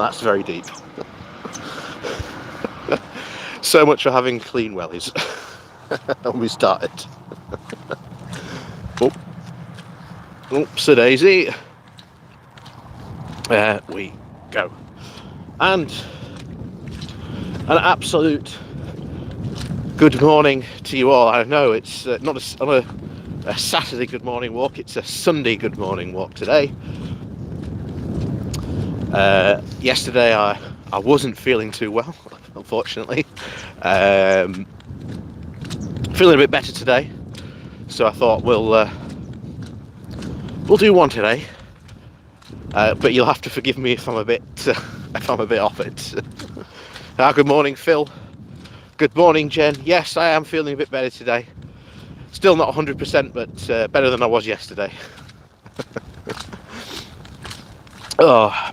That's very deep. So much for having clean wellies. And we started. Oopsie daisy. There we go. And an absolute good morning to you all. I know it's not a Saturday good morning walk, it's a Sunday good morning walk today. Yesterday I wasn't feeling too well, unfortunately. Feeling a bit better today, so I thought we'll do one today. But you'll have to forgive me if I'm a bit off it. Good morning, Phil. Good morning, Jen. Yes, I am feeling a bit better today. Still not 100%, but better than I was yesterday. Oh,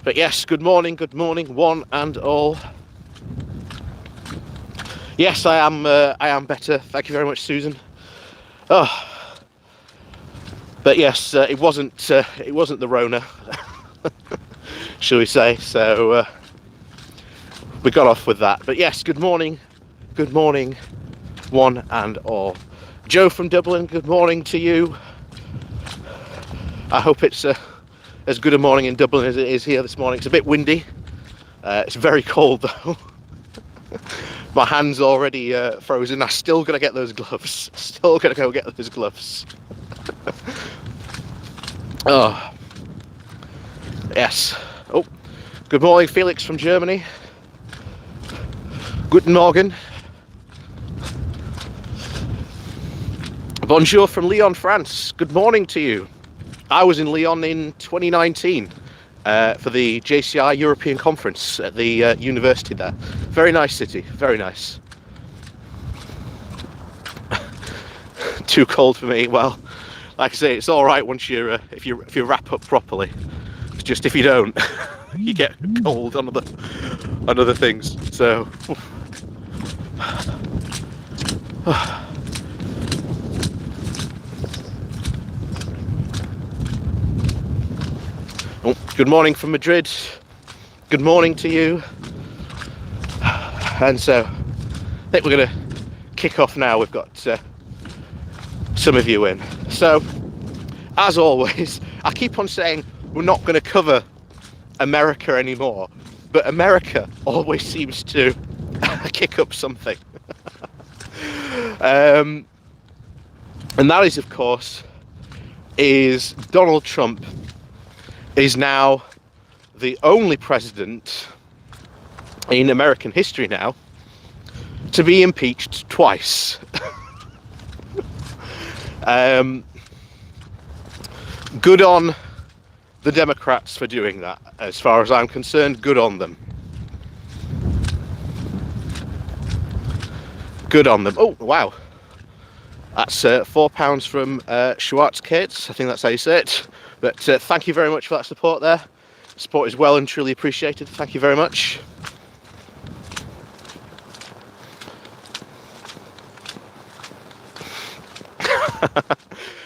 but yes, good morning, one and all. Yes, I am better. Thank you very much, Susan. Oh, but yes, it wasn't the Rona, shall we say? So we got off with that. But yes, good morning, one and all. Joe from Dublin, good morning to you. I hope it's as good a morning in Dublin as it is here this morning. It's a bit windy. It's very cold though. My hand's already frozen. I still gotta get those gloves. Still gotta go get those gloves. Oh, yes. Oh, good morning, Felix from Germany. Guten Morgen. Bonjour from Lyon, France. Good morning to you. I was in Lyon in 2019 for the JCI European Conference at the university there. Very nice city, very nice. Too cold for me. Well, like I say, it's all right once you're if you wrap up properly. It's just if you don't, you get cold on other things. So. Oh, good morning from Madrid. Good morning to you. And so, I think we're going to kick off now. We've got some of you in. So, as always, I keep on saying we're not going to cover America anymore, but America always seems to kick up something. And that is, of course, is Donald Trump is now the only president in American history now to be impeached twice. Good on the Democrats for doing that. As far as I'm concerned, good on them. Good on them. Oh, wow. That's £4 from Schwarzkate. I think that's how you say it. But thank you very much for that support there. Support is well and truly appreciated. Thank you very much.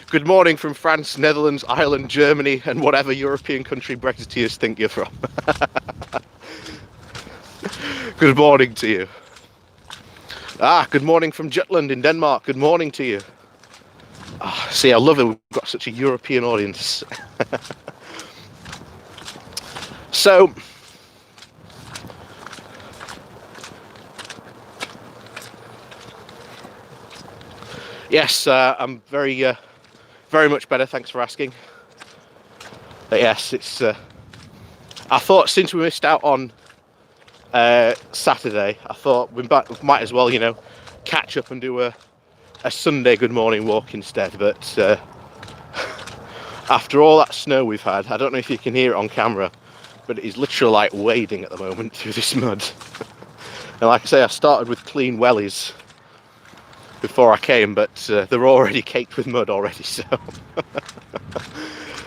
Good morning from France, Netherlands, Ireland, Germany, and whatever European country Brexiteers think you're from. Good morning to you. Good morning from Jutland in Denmark. Good morning to you. See, I love it. We've got such a European audience. So, yes, I'm very much better. Thanks for asking. But yes, it's. I thought since we missed out on Saturday, I thought we might as well, catch up and do a Sunday good morning walk instead. But after all that snow we've had, I don't know if you can hear it on camera, but it is literally like wading at the moment through this mud. And like I say, I started with clean wellies before I came, but they're already caked with mud already. So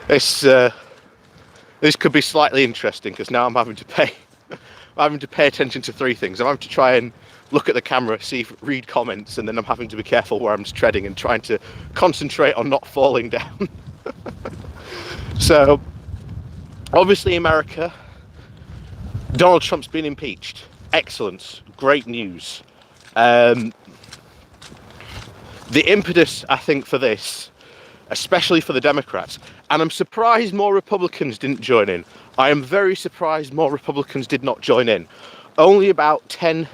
this could be slightly interesting because now I'm having to pay attention to three things. I'm having to try and look at the camera, read comments, and then I'm having to be careful where I'm treading and trying to concentrate on not falling down. So obviously America Donald Trump's been impeached. Excellent. Great news. The impetus, I think, for this, especially for the Democrats, and I'm surprised more Republicans didn't join in. I am very surprised more Republicans did not join in. Only about 10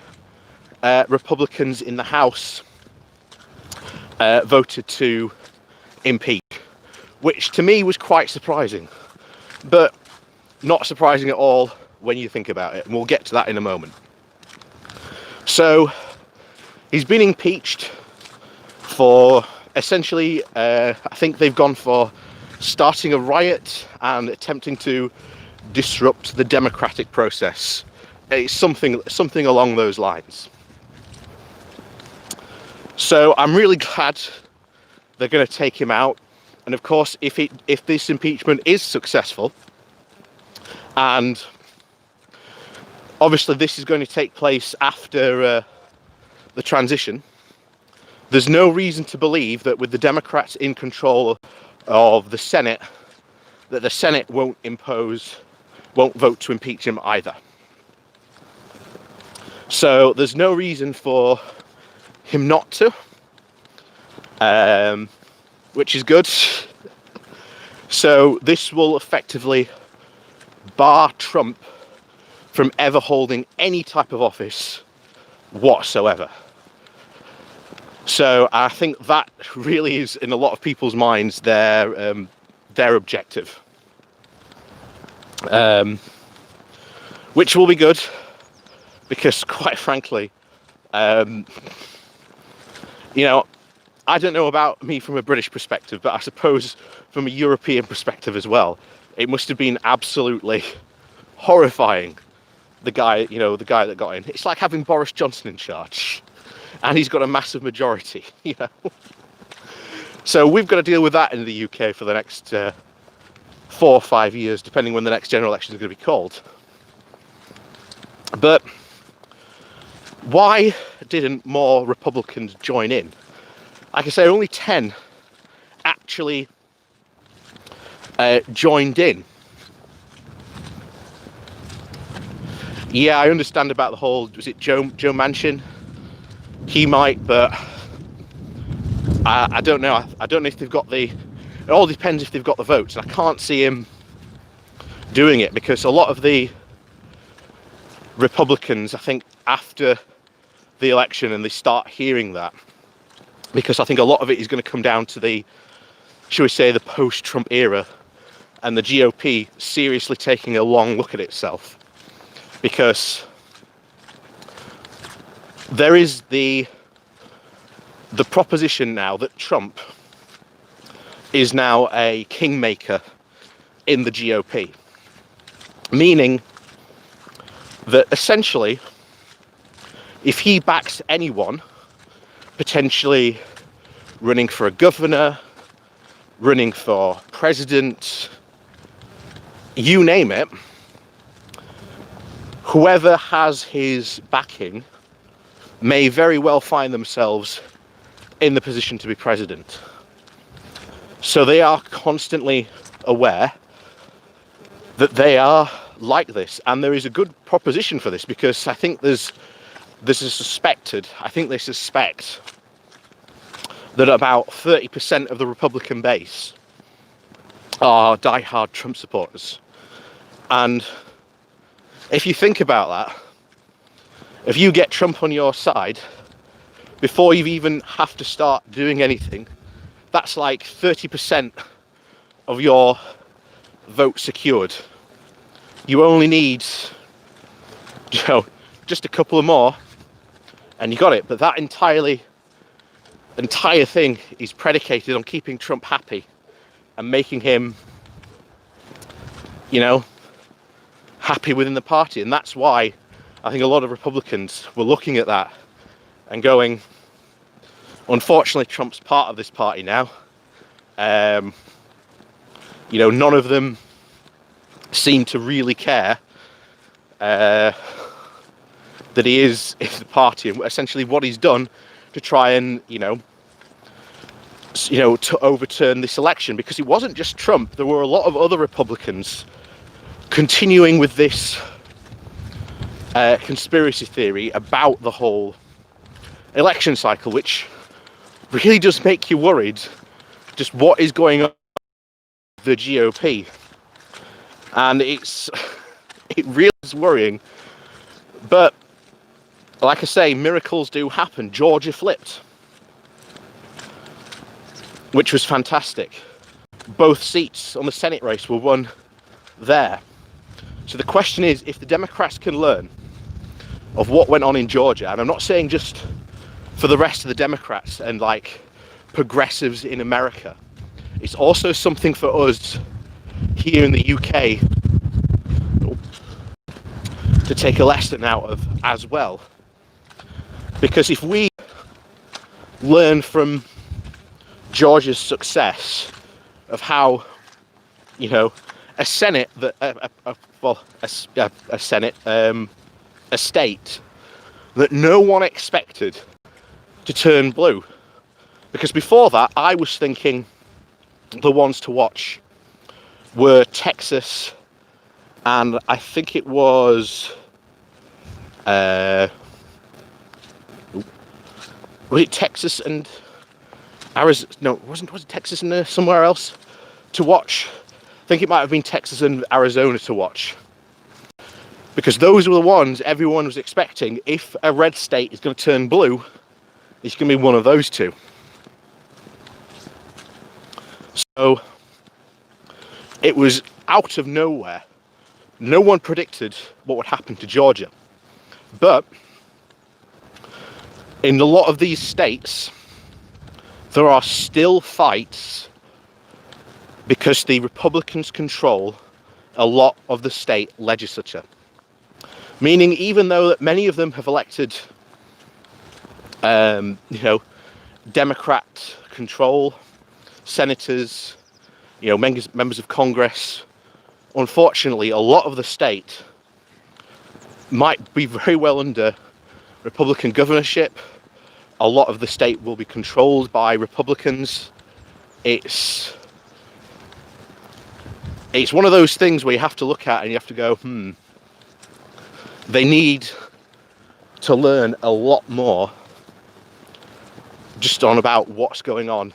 Republicans in the House voted to impeach, which to me was quite surprising, but not surprising at all when you think about it, and we'll get to that in a moment. So he's been impeached for essentially, I think they've gone for starting a riot and attempting to disrupt the democratic process. It's something along those lines. So I'm really glad they're going to take him out. And of course, if this impeachment is successful, and obviously this is going to take place after the transition, there's no reason to believe that with the Democrats in control of the Senate, that the Senate won't vote to impeach him either. So there's no reason for him not to, which is good. So this will effectively bar Trump from ever holding any type of office whatsoever. So I think that really is, in a lot of people's minds, their objective, which will be good, because quite frankly, you know, I don't know about me from a British perspective, but I suppose from a European perspective as well, it must have been absolutely horrifying. The guy that got in. It's like having Boris Johnson in charge, and he's got a massive majority, you know. So we've got to deal with that in the UK for the next 4 or 5 years, depending when the next general election is going to be called. But why didn't more Republicans join in? Like I say, only 10 actually joined in. Yeah, I understand about the whole, was it Joe Manchin? He might, but I don't know. I don't know if they've got it all depends if they've got the votes. And I can't see him doing it, because a lot of the Republicans, I think, after the election, and they start hearing that, because I think a lot of it is going to come down to the, shall we say, the post-Trump era, and the GOP seriously taking a long look at itself. Because there is the proposition now that Trump is now a kingmaker in the GOP, meaning that essentially, if he backs anyone, potentially running for a governor, running for president, you name it, whoever has his backing may very well find themselves in the position to be president. So they are constantly aware that they are like this, and there is a good proposition for this, because I think they suspect that about 30% of the Republican base are die-hard Trump supporters. And if you think about that, if you get Trump on your side, before you even have to start doing anything, that's like 30% of your vote secured. You only need, just a couple of more, and you got it. But that entire thing is predicated on keeping Trump happy and making him, happy within the party. And that's why I think a lot of Republicans were looking at that and going, unfortunately, Trump's part of this party now. None of them seem to really care that he is in the party, and essentially what he's done to try and, to overturn this election. Because it wasn't just Trump, there were a lot of other Republicans continuing with this conspiracy theory about the whole election cycle, which really does make you worried just what is going on with the GOP. And it really is worrying. But like I say, miracles do happen. Georgia flipped, which was fantastic. Both seats on the Senate race were won there. So the question is, if the Democrats can learn of what went on in Georgia, and I'm not saying just for the rest of the Democrats and like progressives in America, it's also something for us here in the UK to take a lesson out of as well. Because if we learn from Georgia's success of how, you know, a Senate that a state that no one expected to turn blue, because before that I was thinking the ones to watch were Texas, and I think it was it Texas and Arizona? No, was it Texas and somewhere else to watch? I think it might have been Texas and Arizona to watch, because those were the ones everyone was expecting. If a red state is going to turn blue, it's going to be one of those two. So it was out of nowhere. No one predicted what would happen to Georgia. But in a lot of these states, there are still fights because the Republicans control a lot of the state legislature. Meaning, even though that many of them have elected, Democrat control senators, members of Congress, unfortunately, a lot of the state might be very well under Republican governorship. A lot of the state will be controlled by Republicans. It's one of those things where you have to look at and you have to go, they need to learn a lot more just on about what's going on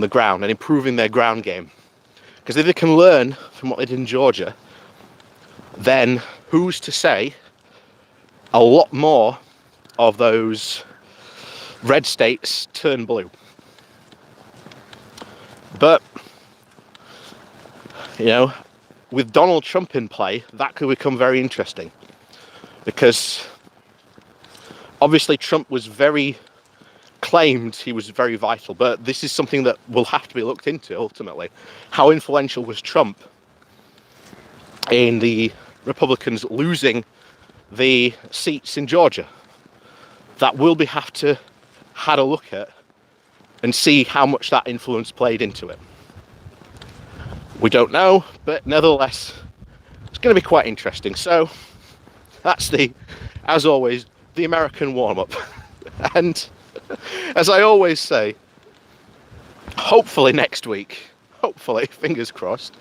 the ground and improving their ground game. Because if they can learn from what they did in Georgia, then who's to say a lot more of those red states turn blue. But, with Donald Trump in play, that could become very interesting. Because obviously Trump was claimed he was very vital, but this is something that will have to be looked into ultimately. How influential was Trump in the Republicans losing the seats in Georgia? That will be have to had a look at and see how much that influence played into it. We don't know, but nevertheless, it's going to be quite interesting. So that's as always, the American warm-up. And as I always say, hopefully next week, fingers crossed,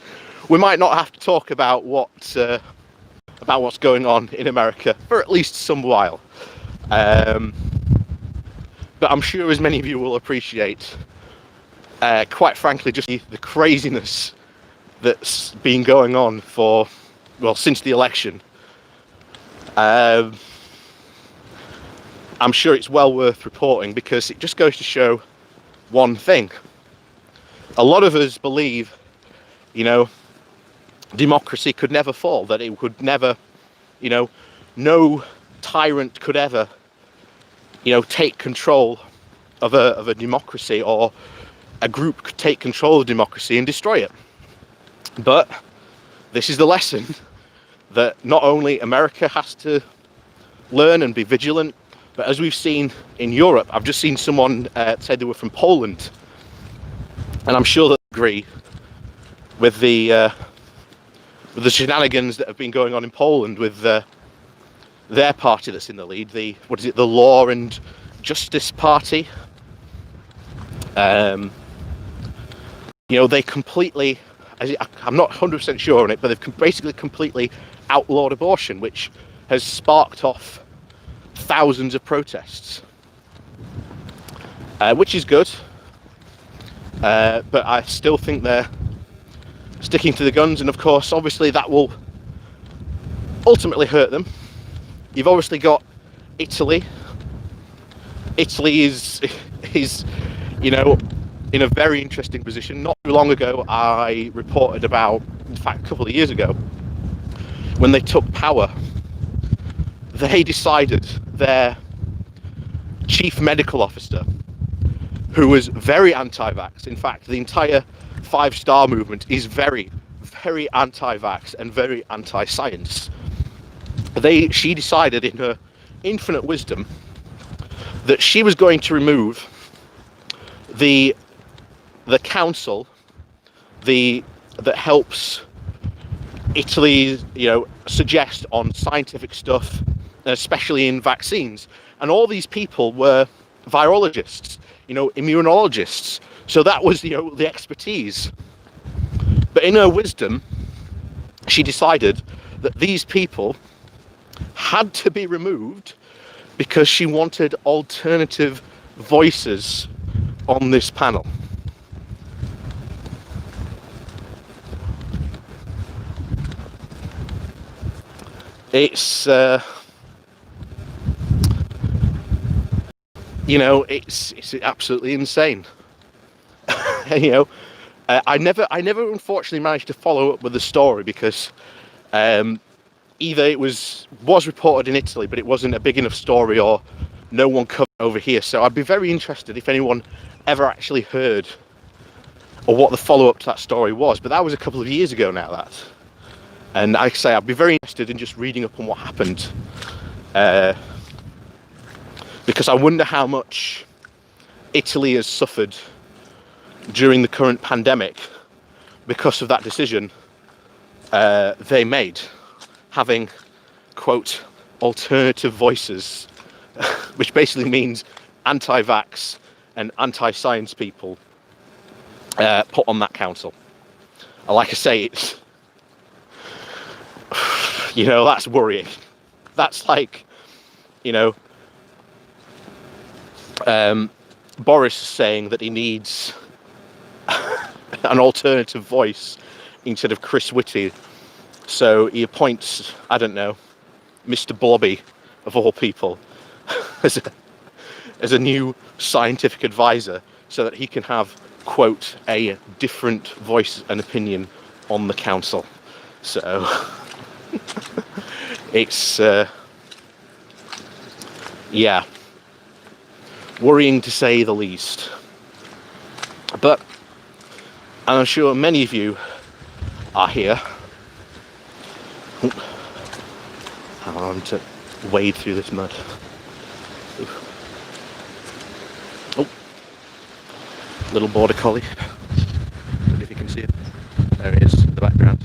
we might not have to talk about what's going on in America for at least some while. But I'm sure as many of you will appreciate, quite frankly, just the craziness that's been going on since the election. I'm sure it's well worth reporting, because it just goes to show one thing. A lot of us believe, democracy could never fall, that it could never, no tyrant could ever, take control of a democracy, or a group could take control of democracy and destroy it. But this is the lesson that not only America has to learn and be vigilant, but as we've seen in Europe, I've just seen someone say they were from Poland, and I'm sure they agree with the shenanigans that have been going on in Poland with their party that's in the lead, the Law and Justice Party. They completely, I'm not 100% sure on it, but they've basically completely outlawed abortion, which has sparked off thousands of protests, which is good, but I still think they're sticking to the guns, and of course obviously that will ultimately hurt them. You've obviously got Italy. Italy is you know, in a very interesting position. Not too long ago I reported about, in fact a couple of years ago, when they took power, they decided their chief medical officer, who was very anti-vax, in fact the entire five-star movement is very, very anti-vax and very anti-science. She decided in her infinite wisdom that she was going to remove the council that helps Italy, suggest on scientific stuff, especially in vaccines. And all these people were virologists, immunologists. So that was the expertise. But in her wisdom, she decided that these people had to be removed because she wanted alternative voices on this panel. It's it's absolutely insane. I never unfortunately managed to follow up with the story because either it was reported in Italy, but it wasn't a big enough story, or no one covered over here. So I'd be very interested if anyone ever actually heard or what the follow-up to that story was. But that was a couple of years ago now, that. And like I say, I'd be very interested in just reading up on what happened, because I wonder how much Italy has suffered during the current pandemic because of that decision they made, having, quote, alternative voices, which basically means anti-vax and anti-science people put on that council. And like I say, it's that's worrying. That's like, Boris saying that he needs an alternative voice instead of Chris Whitty. So he appoints, I don't know, Mr. Blobby, of all people, as a new scientific advisor, so that he can have, quote, a different voice and opinion on the council. So it's worrying to say the least. But I'm sure many of you are here. How on to wade through this mud. Oh, little border collie. I don't know if you can see it. There he is in the background.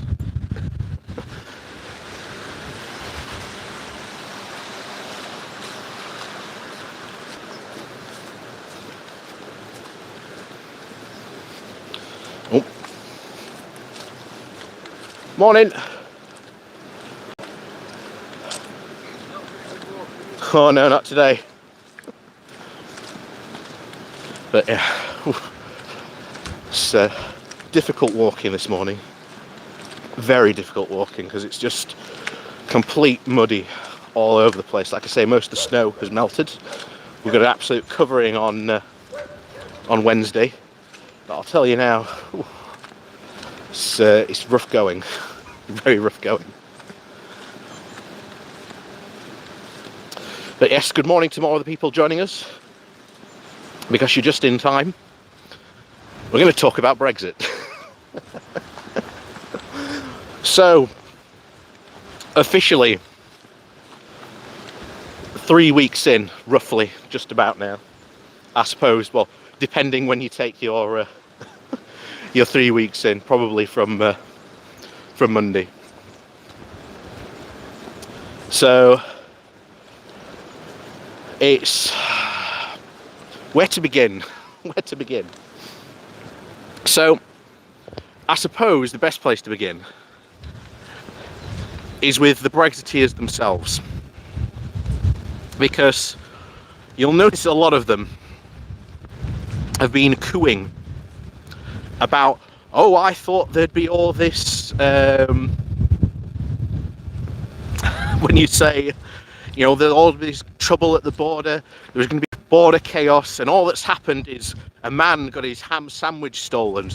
Oh. Morning. Oh no, not today. But yeah, it's difficult walking this morning. Very difficult walking because it's just complete muddy all over the place. Like I say, most of the snow has melted. We've got an absolute covering on Wednesday. But I'll tell you now, it's rough going, very rough going. But yes, good morning to more of the people joining us, because you're just in time. We're going to talk about Brexit. So, officially, 3 weeks in, roughly, just about now, I suppose, well, depending when you take your 3 weeks in, probably from Monday. So, it's where to begin. So I suppose the best place to begin is with the Brexiteers themselves. because you'll notice a lot of them have been cooing about, oh, I thought there'd be all this, when you say, there's all this trouble at the border, there's going to be border chaos, and all that's happened is a man got his ham sandwich stolen.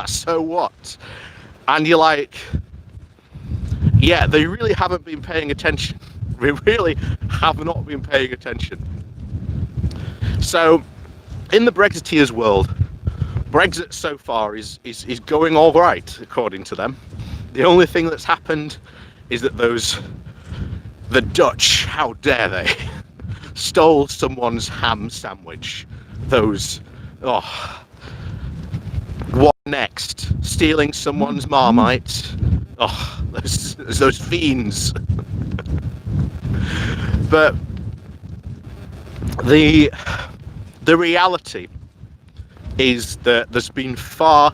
So what? And you're like, yeah, they really haven't been paying attention. We really have not been paying attention. So, in the Brexiteers' world, Brexit so far is going all right, according to them. The only thing that's happened is that the Dutch, how dare they, stole someone's ham sandwich. What next? Stealing someone's Marmite? Oh, those fiends. But the reality is that there's been far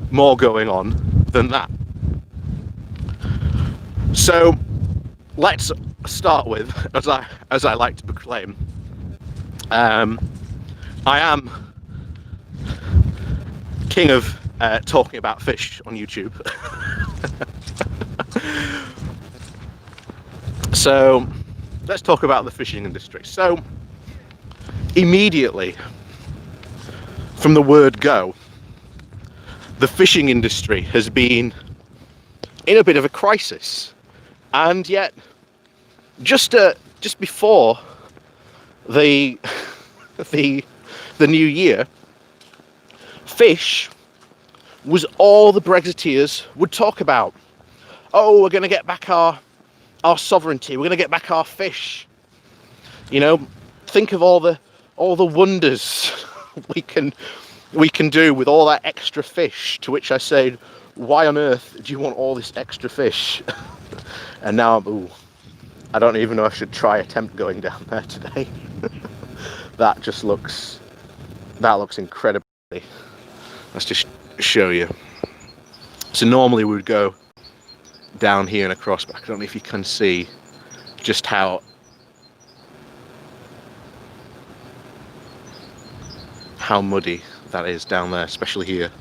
more going on than that. So let's start with, as I like to proclaim, I am king of talking about fish on YouTube. So let's talk about the fishing industry. So immediately from the word go, the fishing industry has been in a bit of a crisis, and yet just before the new year, fish was all the Brexiteers would talk about. Oh, we're going to get back our sovereignty. We're going to get back our fish. Think of all the wonders we can do with all that extra fish. To which I said, why on earth do you want all this extra fish? And now I don't even know if I should attempt going down there today. That looks incredible. Let's just show you. So normally we would go down here and across, but I don't know if you can see just how muddy that is down there, especially here.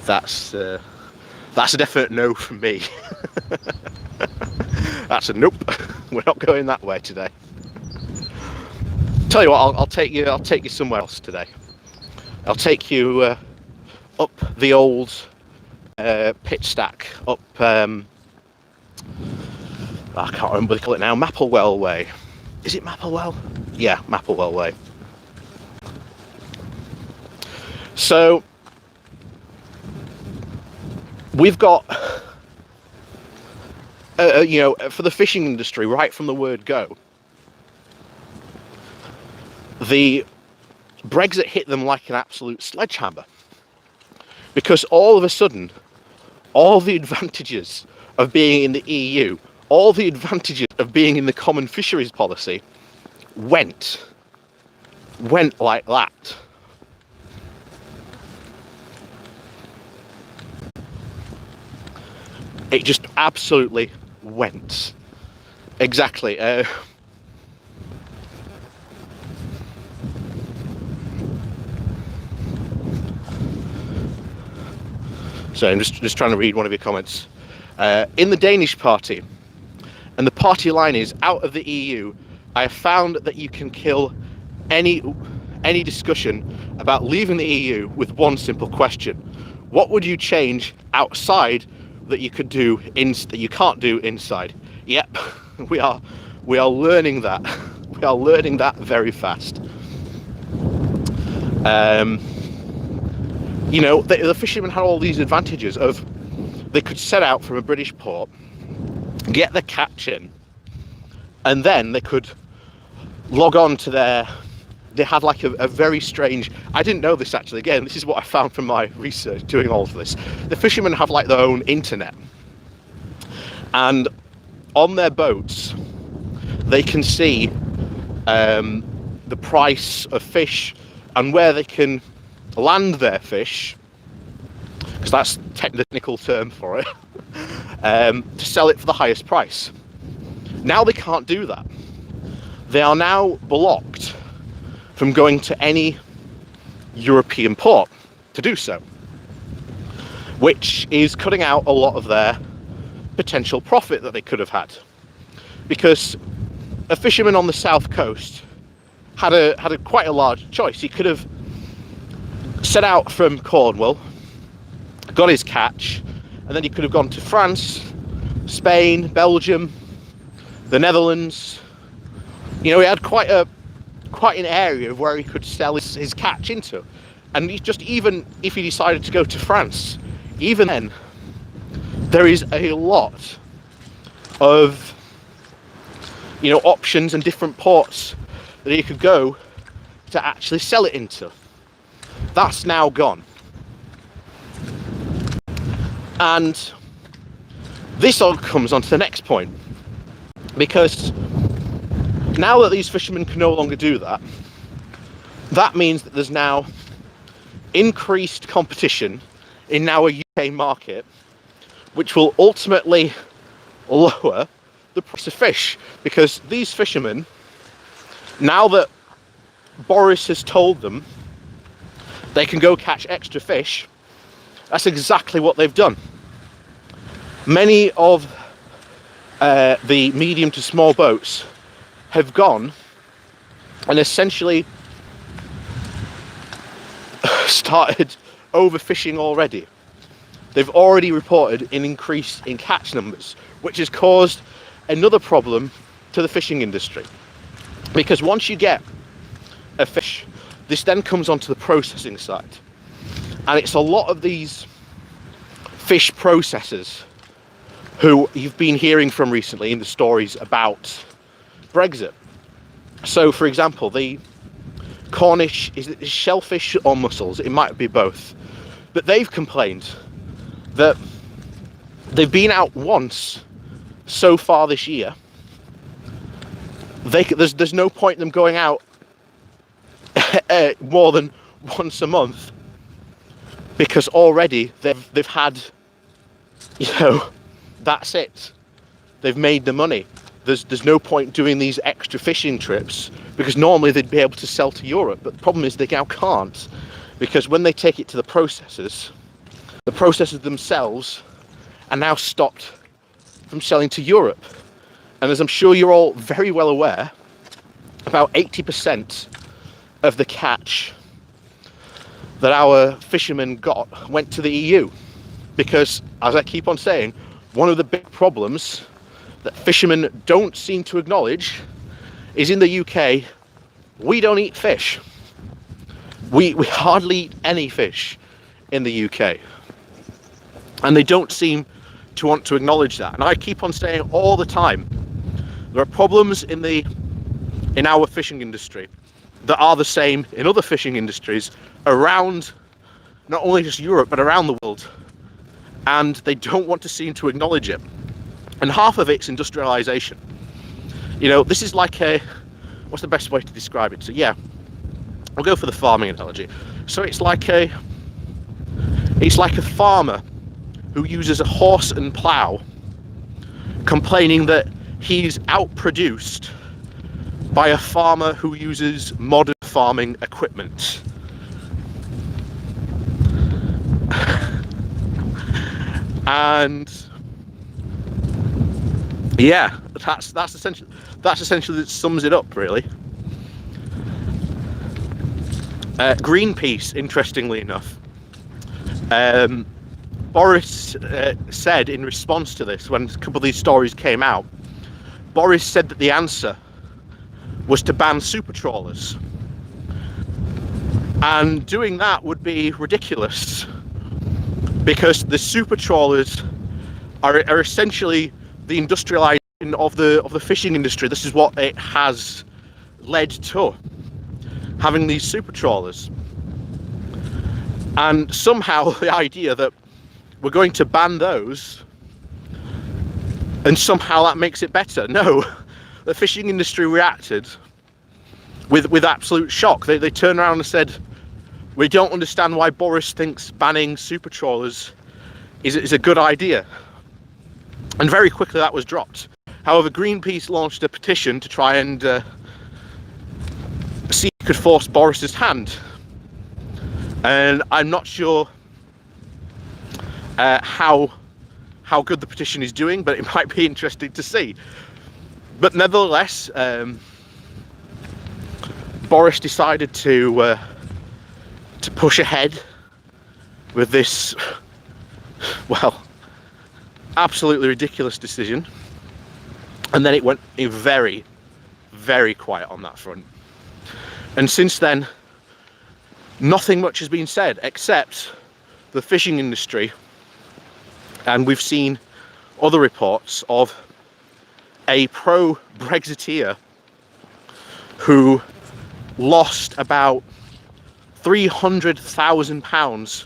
That's a definite no from me. That's a nope. We're not going that way today. Tell you what, I'll take you somewhere else today. I'll take you up the old pit stack, up I can't remember what they call it now, Mapplewell Way. Is it Mapplewell? Yeah, Mapplewell Way. So we've got for the fishing industry, right from the word go, the Brexit hit them like an absolute sledgehammer, because all of a sudden all the advantages of being in the EU, all the advantages of being in the common fisheries policy went like that. It just absolutely went. Exactly. So I'm just trying to read one of your comments. In the Danish party, and the party line is, out of the EU, I have found that you can kill any discussion about leaving the EU with one simple question. What would you change outside that you could do that you can't do inside? Yep, we are learning that. We are learning that very fast. The fishermen had all these advantages of, they could set out from a British port, get the catch in, and then they could log on to they had like a very strange, I didn't know this actually, again, this is what I found from my research doing all of this. The fishermen have like their own internet, and on their boats they can see the price of fish and where they can land their fish, because that's the technical term for it, to sell it for the highest price. Now they can't do that. They are now blocked from going to any European port to do so, which is cutting out a lot of their potential profit that they could have had. Because a fisherman on the south coast had a quite a large choice. He could have set out from Cornwall, got his catch, and then he could have gone to France, Spain, Belgium, the Netherlands. You know, he had quite an area of where he could sell his catch into. And even if he decided to go to France, even then, there is a lot of, you know, options and different ports that he could go to actually sell it into. That's now gone. And this all comes on to the next point, because now that these fishermen can no longer do that, that means that there's now increased competition in now a UK market, which will ultimately lower the price of fish, because these fishermen, now that Boris has told them they can go catch extra fish, that's exactly what they've done. Many of the medium to small boats have gone and essentially started overfishing already. They've already reported an increase in catch numbers, which has caused another problem to the fishing industry. Because once you get a fish, this then comes onto the processing side. And it's a lot of these fish processors who you've been hearing from recently in the stories about Brexit. So, for example, the Cornish, is it shellfish or mussels? It might be both. But they've complained that they've been out once so far this year. There's no point in them going out more than once a month, because already they've had, you know, that's it. They've made the money. There's no point doing these extra fishing trips, because normally they'd be able to sell to Europe, but the problem is they now can't, because when they take it to the processors themselves are now stopped from selling to Europe. And as I'm sure you're all very well aware, about 80% of the catch that our fishermen got went to the EU, because, as I keep on saying, one of the big problems that fishermen don't seem to acknowledge is in the UK, we don't eat fish. We hardly eat any fish in the UK. And they don't seem to want to acknowledge that. And I keep on saying all the time, there are problems in our fishing industry that are the same in other fishing industries around not only just Europe, but around the world. And they don't want to seem to acknowledge it. And half of it's industrialization. You know, this is like what's the best way to describe it? So yeah, I'll go for the farming analogy. So it's like a farmer who uses a horse and plough, complaining that he's outproduced by a farmer who uses modern farming equipment. And yeah, that's essentially that sums it up, really. Greenpeace, interestingly enough, Boris said in response to this, when a couple of these stories came out, Boris said that the answer was to ban super trawlers, and doing that would be ridiculous, because the super trawlers are essentially the industrialization of the fishing industry. This is what it has led to, having these super trawlers. And somehow the idea that we're going to ban those and somehow that makes it better. No, the fishing industry reacted with absolute shock. They turned around and said, We don't understand why Boris thinks banning super trawlers is a good idea. And very quickly that was dropped. However, Greenpeace launched a petition to try and see if it could force Boris's hand. And I'm not sure how good the petition is doing, but it might be interesting to see. But nevertheless, Boris decided to push ahead with this, well, absolutely ridiculous decision. And then it went very, very quiet on that front. And since then, nothing much has been said except the fishing industry. And we've seen other reports of a pro-Brexiteer who lost about £300,000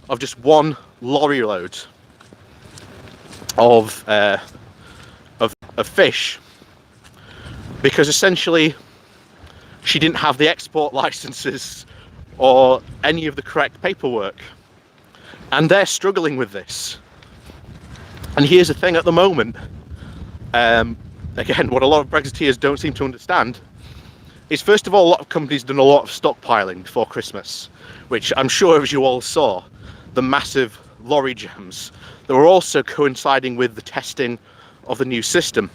of just one lorry load of fish, because essentially she didn't have the export licenses or any of the correct paperwork, and they're struggling with this. And here's the thing: at the moment, again, what a lot of Brexiteers don't seem to understand is, first of all, a lot of companies done a lot of stockpiling before Christmas, which I'm sure, as you all saw, the massive lorry jams that were also coinciding with the testing of the new system.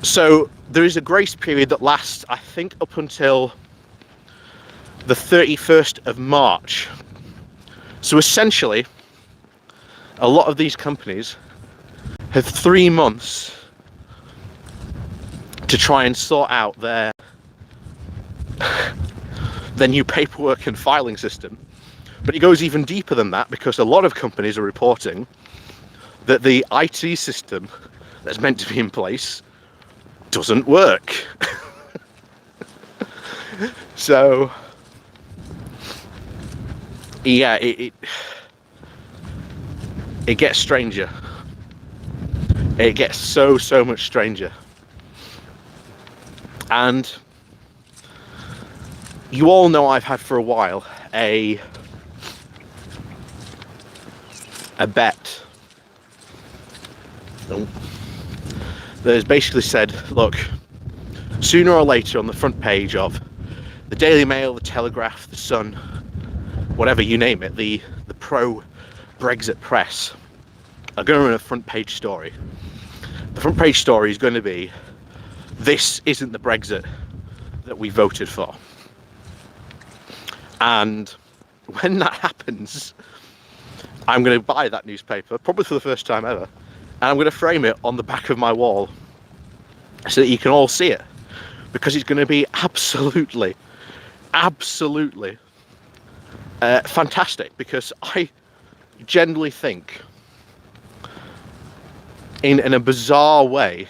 So there is a grace period that lasts, I think, up until the 31st of March. So essentially, a lot of these companies have 3 months to try and sort out their new paperwork and filing system. But it goes even deeper than that, because a lot of companies are reporting that the IT system that's meant to be in place doesn't work. So yeah, it gets stranger. It gets so much stranger. And you all know I've had for a while a bet that has basically said, look, sooner or later on the front page of the Daily Mail, the Telegraph, the Sun, whatever you name it, the pro-Brexit press are going to run a front page story. The front page story is going to be, this isn't the Brexit that we voted for. And when that happens, I'm going to buy that newspaper, probably for the first time ever, and I'm going to frame it on the back of my wall so that you can all see it, because it's going to be absolutely fantastic. Because I genuinely think, in a bizarre way,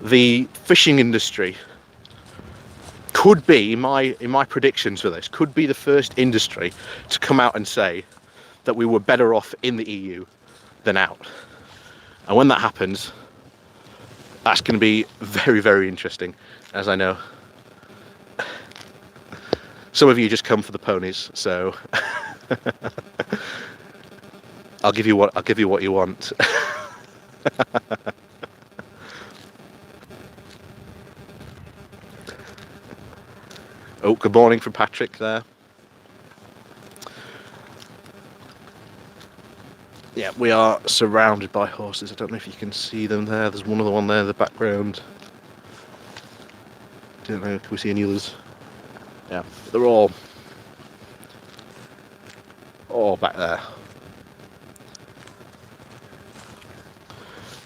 the fishing industry could be, in my predictions for this, could be the first industry to come out and say that we were better off in the EU than out. And when that happens, that's going to be very, very interesting, as I know some of you just come for the ponies, so I'll give you what you want. Oh, good morning from Patrick there. Yeah, we are surrounded by horses. I don't know if you can see them there. There's one other one there in the background. Don't know, can we see any others? Yeah, they're all back there.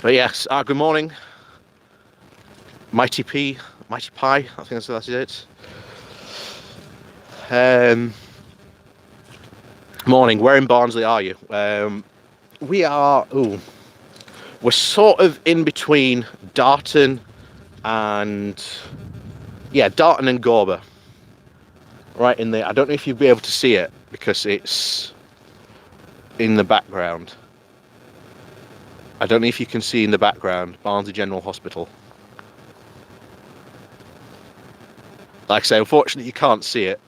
But yes, good morning. Mighty Pie, I think that's it. Morning, where in Barnsley are you? We are, we're sort of in between Darton and Gorber. Right in there. I don't know if you'll be able to see it because it's in the background. I don't know if you can see in the background Barnsley General Hospital. like I say, unfortunately you can't see it.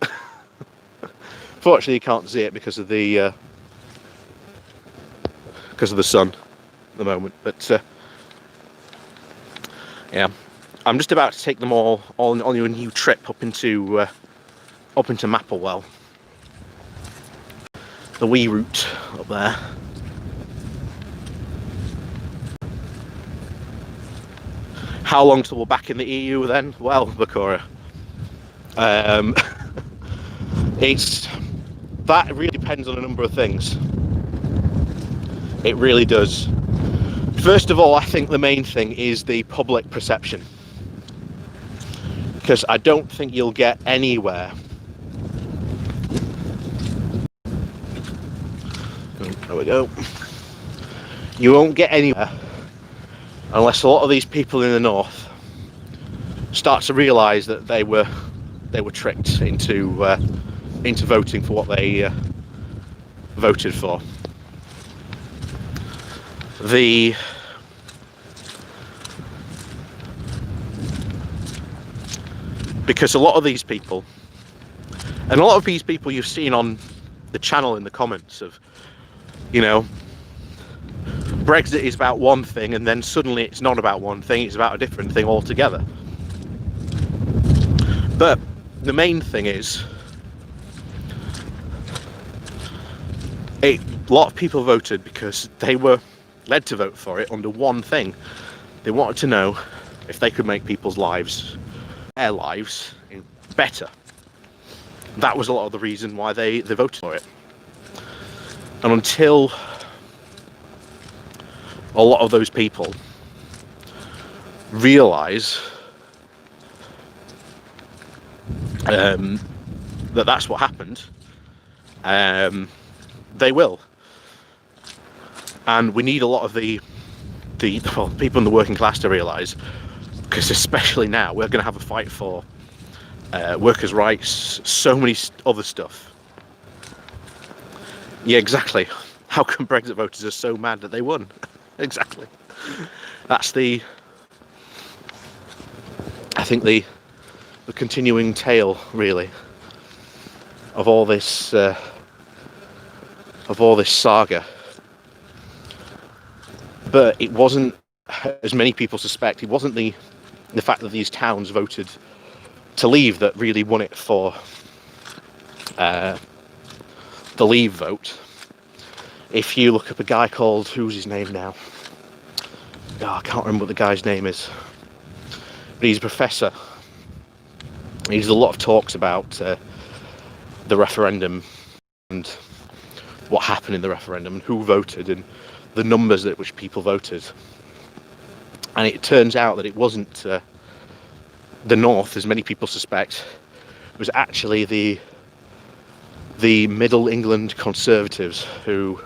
Fortunately you can't see it because of the sun at the moment. But yeah, I'm just about to take them all on a new trip up into Mapplewell, the wee route up there. How long till we're back in the EU then? Well, Bakura, that really depends on a number of things. It really does. First of all, I think the main thing is the public perception, because I don't think you'll get anywhere. There we go. You won't get anywhere unless a lot of these people in the north start to realise that they were tricked into voting for what they voted for. Because a lot of these people, and a lot of these people you've seen on the channel in the comments of, you know, Brexit is about one thing and then suddenly it's not about one thing, it's about a different thing altogether. But the main thing is, a lot of people voted because they were led to vote for it under one thing. They wanted to know if they could make people's lives, their lives, better. That was a lot of the reason why they voted for it. And until a lot of those people realise that that's what happened, they will. And we need a lot of the people in the working class to realise, because especially now we're going to have a fight for workers' rights, so many other stuff. Yeah, exactly. How come Brexit voters are so mad that they won? Exactly. That's I think the continuing tale, really, of all this saga. But it wasn't, as many people suspect, it wasn't the fact that these towns voted to leave that really won it for the leave vote. If you look up a guy called, who's his name now? Oh, I can't remember what the guy's name is. But he's a professor. He does a lot of talks about the referendum and what happened in the referendum and who voted and the numbers at which people voted. And it turns out that it wasn't the North, as many people suspect. It was actually the Middle England Conservatives who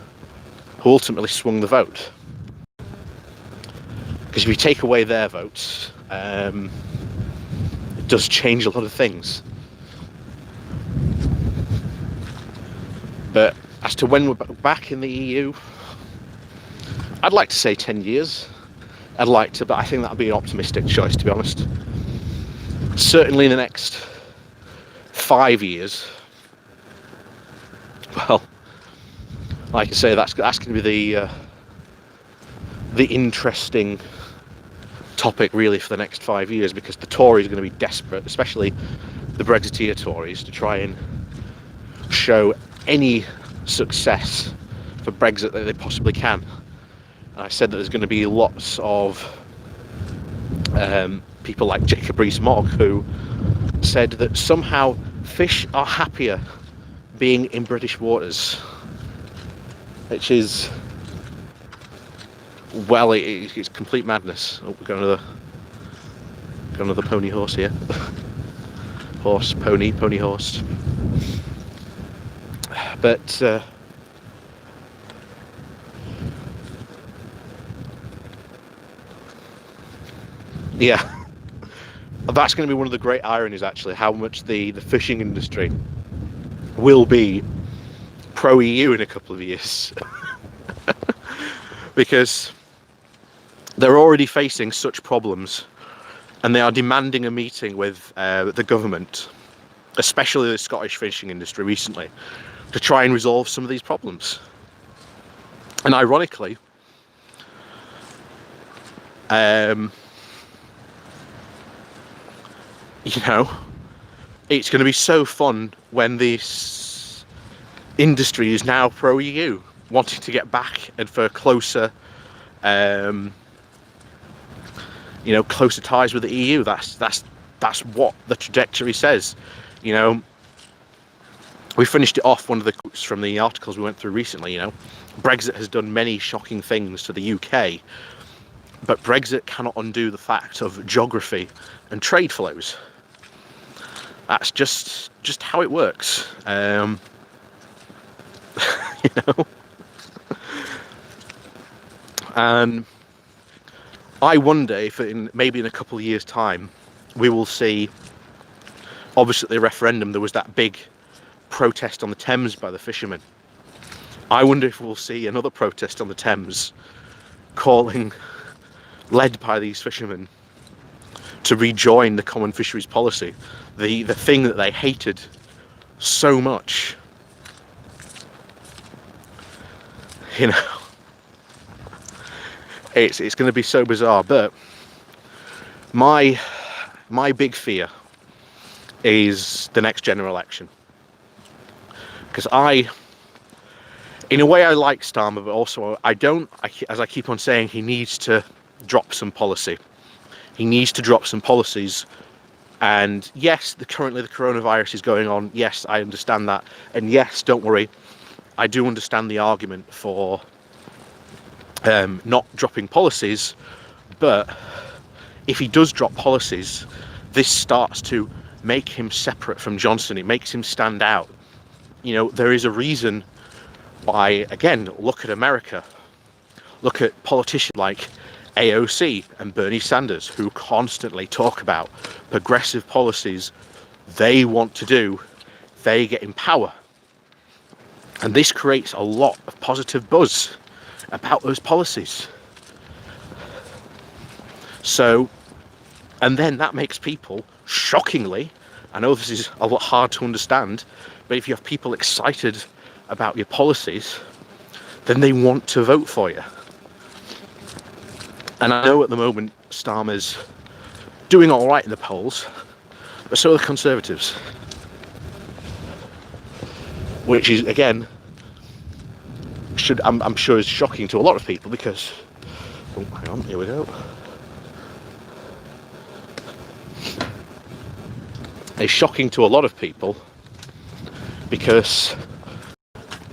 ultimately swung the vote. Because if you take away their votes, it does change a lot of things. But as to when we're back in the EU, I'd like to say 10 years. I'd like to, but I think that would be an optimistic choice, to be honest. Certainly in the next 5 years, well, like I say, that's going to be the interesting topic, really, for the next 5 years, because the Tories are going to be desperate, especially the Brexiteer Tories, to try and show any success for Brexit that they possibly can. And I said that there's going to be lots of people like Jacob Rees-Mogg who said that somehow fish are happier being in British waters, which is, well, it's complete madness. Oh, we're going another pony horse here. Horse, pony, pony horse. But yeah, that's going to be one of the great ironies, actually, how much the fishing industry will be pro-EU in a couple of years. Because they're already facing such problems and they are demanding a meeting with the government, especially the Scottish fishing industry recently, to try and resolve some of these problems. And ironically, you know, it's going to be so fun when this industry is now pro-EU, wanting to get back and for closer, closer ties with the EU. That's what the trajectory says. You know, we finished it off, one of the quotes from the articles we went through recently, you know, Brexit has done many shocking things to the UK, but Brexit cannot undo the fact of geography and trade flows. That's just how it works. You know, and I wonder if maybe in a couple of years' time we will see. Obviously, at the referendum there was that big protest on the Thames by the fishermen. I wonder if we'll see another protest on the Thames, led by these fishermen, to rejoin the common fisheries policy, the thing that they hated so much. You know, it's going to be so bizarre. But my big fear is the next general election, because in a way I like Starmer, but also as I keep on saying, he needs to drop some policy. He needs to drop some policies. And yes, currently the coronavirus is going on. Yes, I understand that. And yes, don't worry, I do understand the argument for not dropping policies. But if he does drop policies, this starts to make him separate from Johnson. It makes him stand out. You know, there is a reason why, again, look at America. Look at politicians like AOC and Bernie Sanders, who constantly talk about progressive policies they want to do, they get in power. And this creates a lot of positive buzz about those policies. So, and then that makes people, shockingly, I know this is a lot hard to understand, but if you have people excited about your policies, then they want to vote for you. And I know at the moment Starmer's doing all right in the polls, but so are the Conservatives, which is, again, I'm sure is shocking to a lot of people, because, oh, hang on, here we go. It's shocking to a lot of people because,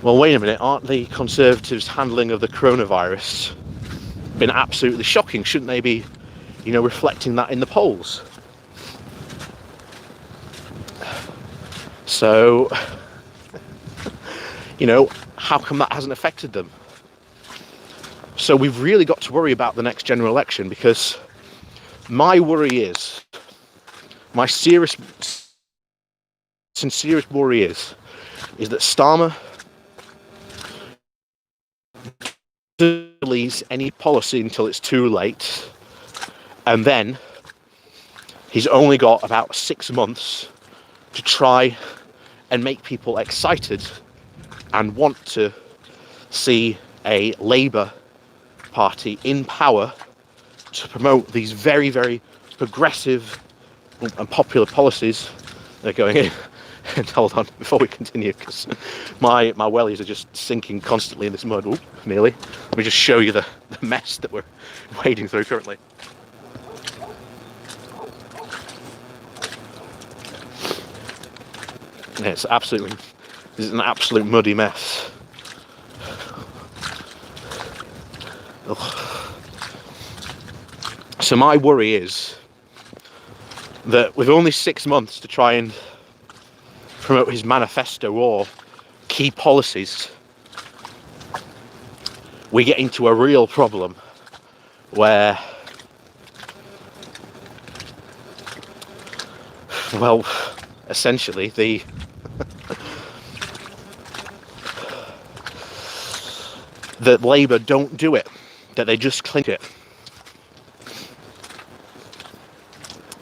well, wait a minute, aren't the Conservatives' handling of the coronavirus been absolutely shocking? Shouldn't they be, reflecting that in the polls? So, how come that hasn't affected them? So we've really got to worry about the next general election, because my worry is, my sincerest worry is that Starmer doesn't release any policy until it's too late, and then he's only got about 6 months to try and make people excited and want to see a Labour Party in power to promote these very, very progressive and popular policies. They're going in. And hold on, before we continue, because my wellies are just sinking constantly in this mud. Ooh, nearly. Let me just show you the mess that we're wading through currently. Yeah, this is an absolute muddy mess. Ugh. So my worry is that with only 6 months to try and promote his manifesto or key policies, we get into a real problem where, well, essentially that Labour don't do it, that they just clinch it.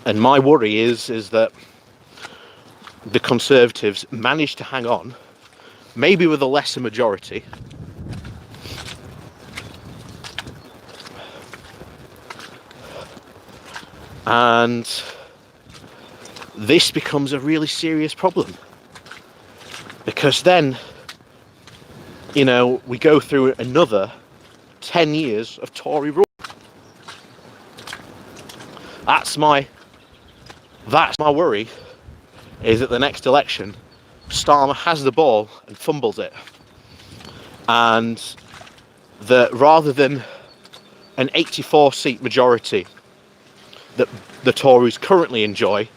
And my worry is that the Conservatives managed to hang on, maybe with a lesser majority, and this becomes a really serious problem, because then, you know, we go through another 10 years of Tory rule. That's my worry, is that the next election, Starmer has the ball and fumbles it, and that rather than an 84-seat majority that the Tories currently enjoy,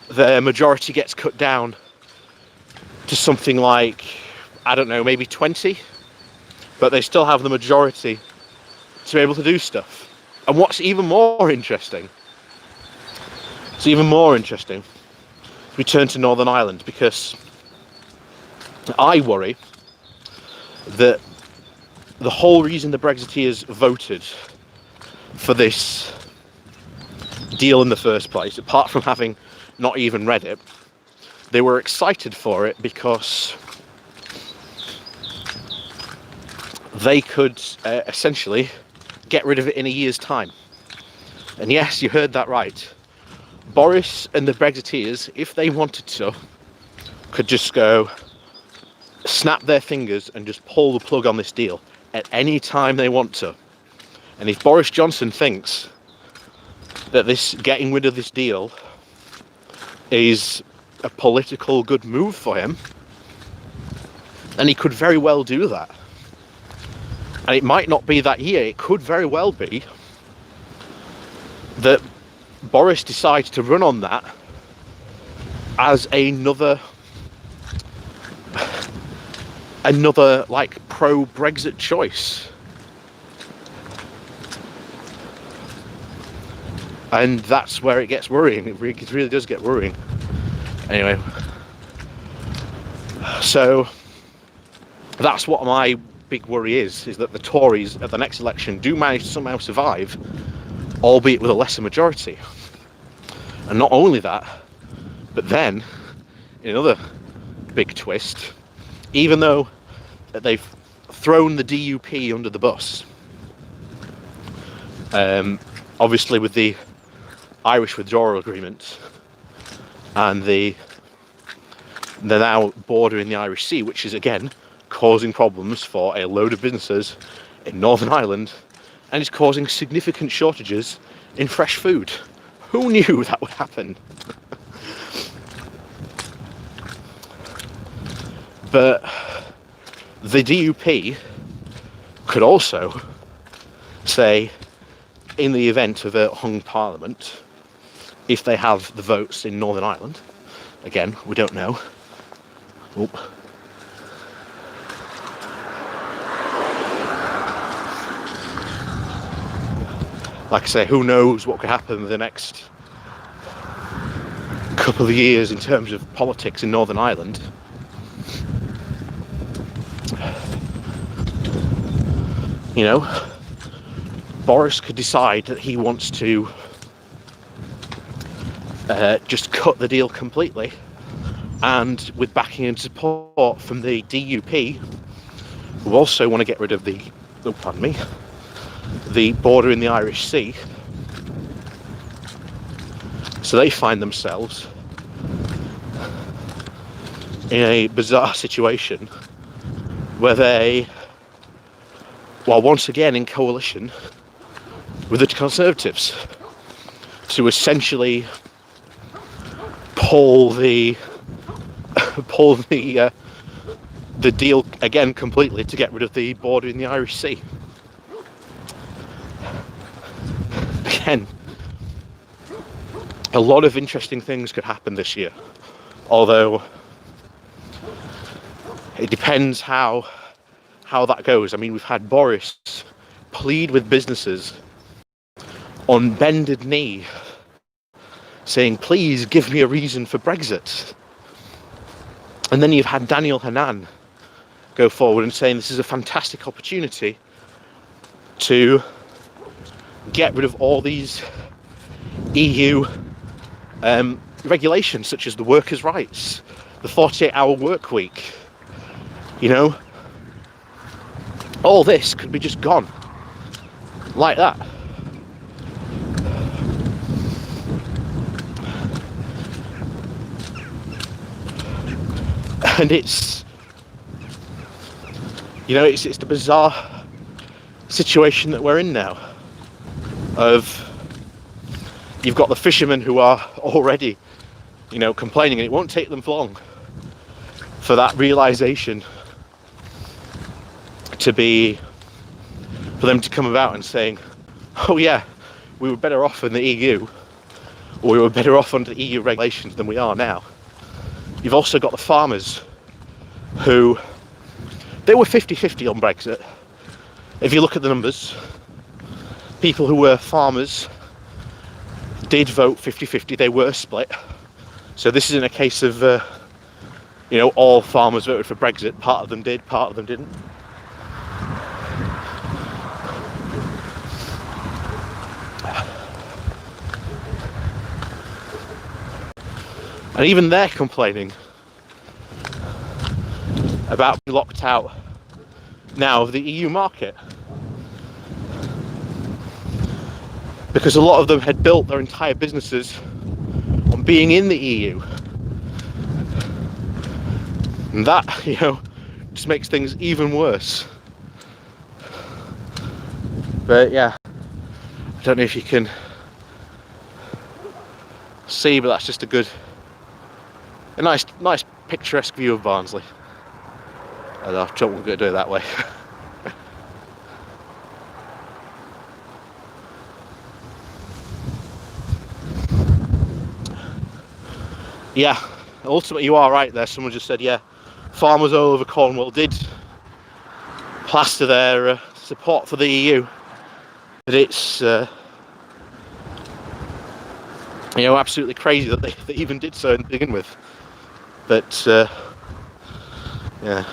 their majority gets cut down to something like, I don't know, maybe 20, but they still have the majority to be able to do stuff. And what's even more interesting, we turn to Northern Ireland, because I worry that the whole reason the Brexiteers voted for this deal in the first place, apart from having not even read it, they were excited for it because they could essentially get rid of it in a year's time. And yes, you heard that right. Boris and the Brexiteers, if they wanted to, could just go snap their fingers and just pull the plug on this deal at any time they want to. And if Boris Johnson thinks that this getting rid of this deal is a political good move for him, then he could very well do that. And it might not be that year, it could very well be that Boris decides to run on that as another like pro-Brexit choice. And that's where it gets worrying. It really does get worrying. Anyway, so that's what my big worry is that the Tories at the next election do manage to somehow survive, albeit with a lesser majority. And not only that, but then, in another big twist, even though they've thrown the DUP under the bus, obviously with the Irish withdrawal agreement and they're now bordering the Irish Sea, which is again causing problems for a load of businesses in Northern Ireland, and is causing significant shortages in fresh food. Who knew that would happen? But the DUP could also say, in the event of a hung parliament, if they have the votes in Northern Ireland, again, we don't know. Oop. Like I say, who knows what could happen in the next couple of years in terms of politics in Northern Ireland. You know, Boris could decide that he wants to just cut the deal completely, and with backing and support from the DUP, who also want to get rid of the border in the Irish Sea. So they find themselves in a bizarre situation where they, while once again in coalition with the Conservatives, to essentially pull the deal again completely to get rid of the border in the Irish Sea. Again, a lot of interesting things could happen this year, although it depends how that goes. I mean, we've had Boris plead with businesses on bended knee, saying, please give me a reason for Brexit. And then you've had Daniel Hannan go forward and saying this is a fantastic opportunity to get rid of all these EU regulations such as the workers' rights, the 48-hour work week, you know, all this could be just gone like that. And it's, you know, it's the bizarre situation that we're in now. Of, you've got the fishermen who are already, you know, complaining, and it won't take them long for that realization to be, for them to come about and saying, oh yeah, we were better off in the EU, or we were better off under the EU regulations than we are now. You've also got the farmers who, they were 50-50 on Brexit. If you look at the numbers, people who were farmers did vote 50-50, they were split. So this isn't a case of, you know, all farmers voted for Brexit. Part of them did, part of them didn't. And even they're complaining about being locked out now of the EU market, because a lot of them had built their entire businesses on being in the EU, and that, you know, just makes things even worse. But yeah, I don't know if you can see, but that's just a nice picturesque view of Barnsley. I don't want to do it that way. Yeah, ultimately you are right there. Someone just said, yeah, farmers all over Cornwall did plaster their support for the EU, but it's you know, absolutely crazy that they even did so to begin with. But yeah,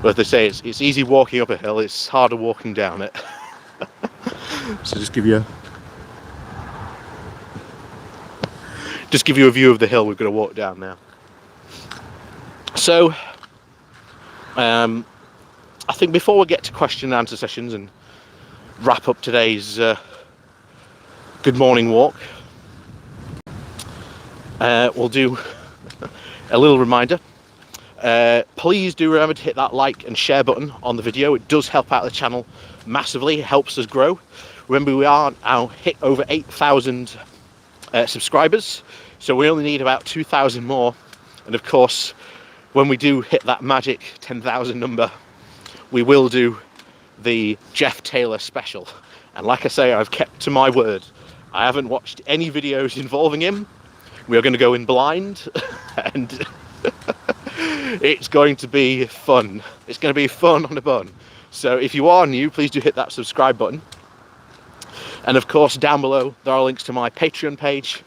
well, as they say, it's easy walking up a hill, it's harder walking down it. So just give you a view of the hill we're going to walk down now. So I think before we get to question and answer sessions and wrap up today's good morning walk, we'll do a little reminder. Please do remember to hit that like and share button on the video. It does help out the channel massively, it helps us grow. Remember, we are now hit over 8,000 subscribers, so we only need about 2,000 more. And of course, when we do hit that magic 10,000 number, we will do the Jeff Taylor special. And like I say, I've kept to my word. I haven't watched any videos involving him. We are going to go in blind, and it's going to be fun. It's going to be fun on a bun. So if you are new, please do hit that subscribe button. And of course, down below, there are links to my Patreon page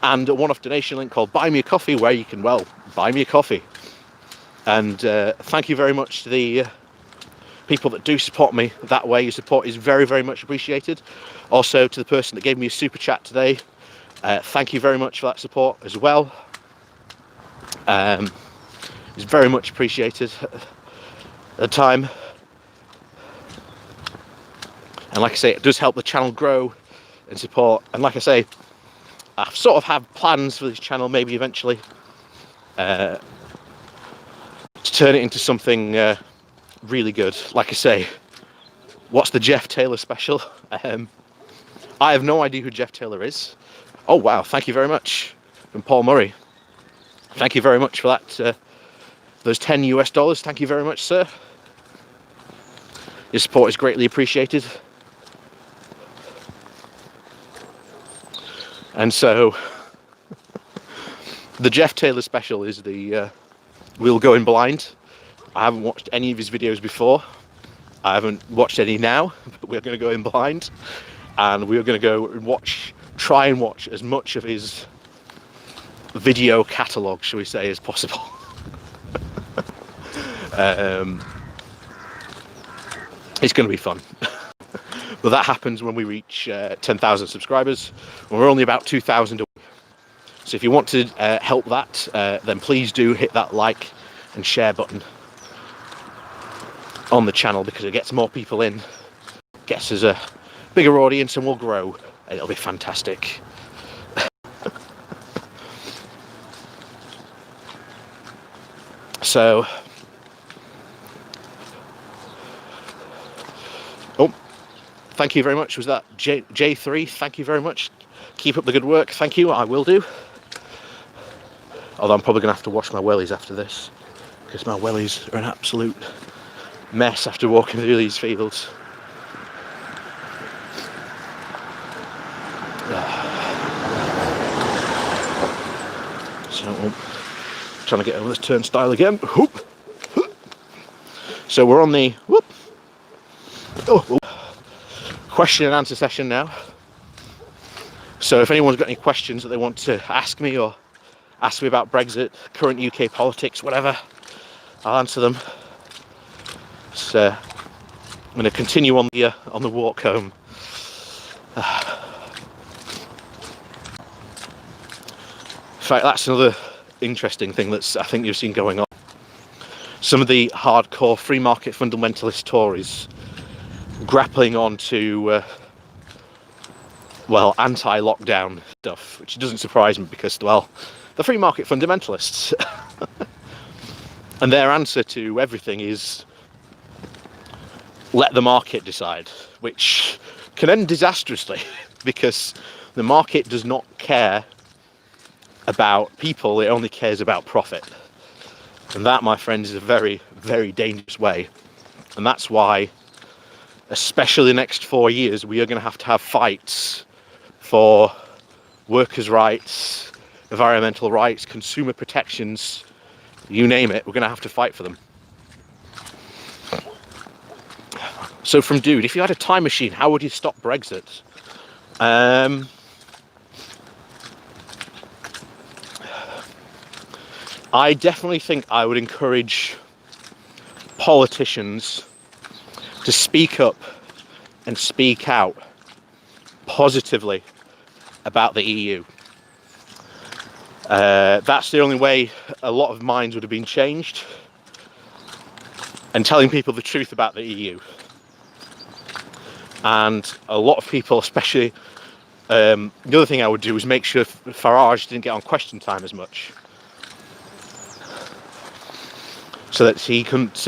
and a one-off donation link called Buy Me a Coffee, where you can, well, buy me a coffee. And thank you very much to the people that do support me that way. Your support is very, very much appreciated. Also to the person that gave me a super chat today, thank you very much for that support as well. It's very much appreciated at the time. And like I say, it does help the channel grow and support. And like I say, I sort of have plans for this channel, maybe eventually, to turn it into something really good. Like I say, what's the Jeff Taylor special? I have no idea who Jeff Taylor is. Oh wow, thank you very much from Paul Murray. Thank you very much for that. Those $10 US. Thank you very much, sir. Your support is greatly appreciated. And so, the Jeff Taylor special is the We'll Go In Blind. I haven't watched any of his videos before. I haven't watched any now, but we're going to go in blind. And we're going to go and try and watch as much of his video catalogue, shall we say, as possible. It's going to be fun. But that happens when we reach 10,000 subscribers, and we're only about 2,000 away. So if you want to help that, then please do hit that like and share button on the channel, because it gets more people in, gets us a bigger audience, and we'll grow, and it'll be fantastic. So, oh, thank you very much. Was that J3? Thank you very much. Keep up the good work. Thank you. I will do. Although I'm probably going to have to wash my wellies after this, because my wellies are an absolute mess after walking through these fields. So, trying to get over this turnstile again. Whoop. So we're on the question and answer session now. So if anyone's got any questions that they want to ask me, or ask me about Brexit, current UK politics, whatever, I'll answer them. So I'm going to continue on the walk home. In fact, that's another interesting thing that's I think you've seen going on. Some of the hardcore free market fundamentalist Tories grappling onto well, anti-lockdown stuff, which doesn't surprise me, because, well, the free market fundamentalists. And their answer to everything is let the market decide, which can end disastrously, because the market does not care about people, it only cares about profit. And that, my friends, is a very, very dangerous way. And that's why, especially the next 4 years, we are going to have fights for workers' rights, environmental rights, consumer protections, you name it, we're going to have to fight for them. So from Dude, if you had a time machine, how would you stop Brexit? I definitely think I would encourage politicians to speak up and speak out positively about the EU. That's the only way a lot of minds would have been changed, and telling people the truth about the EU. And a lot of people, especially, the other thing I would do is make sure Farage didn't get on Question Time as much, so that he couldn't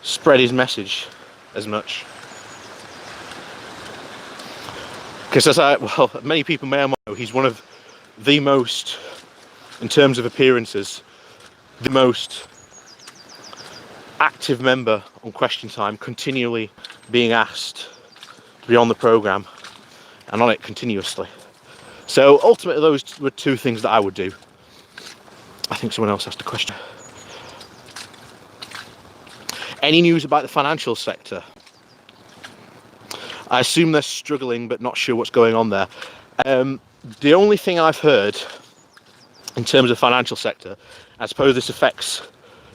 spread his message as much. Because well, many people may or may not know, he's one of the most, in terms of appearances, the most active member on Question Time, continually being asked to be on the programme and on it continuously. So ultimately those were two things that I would do. I think someone else asked a question. Any news about the financial sector? I assume they're struggling, but not sure what's going on there. The only thing I've heard in terms of financial sector, I suppose this affects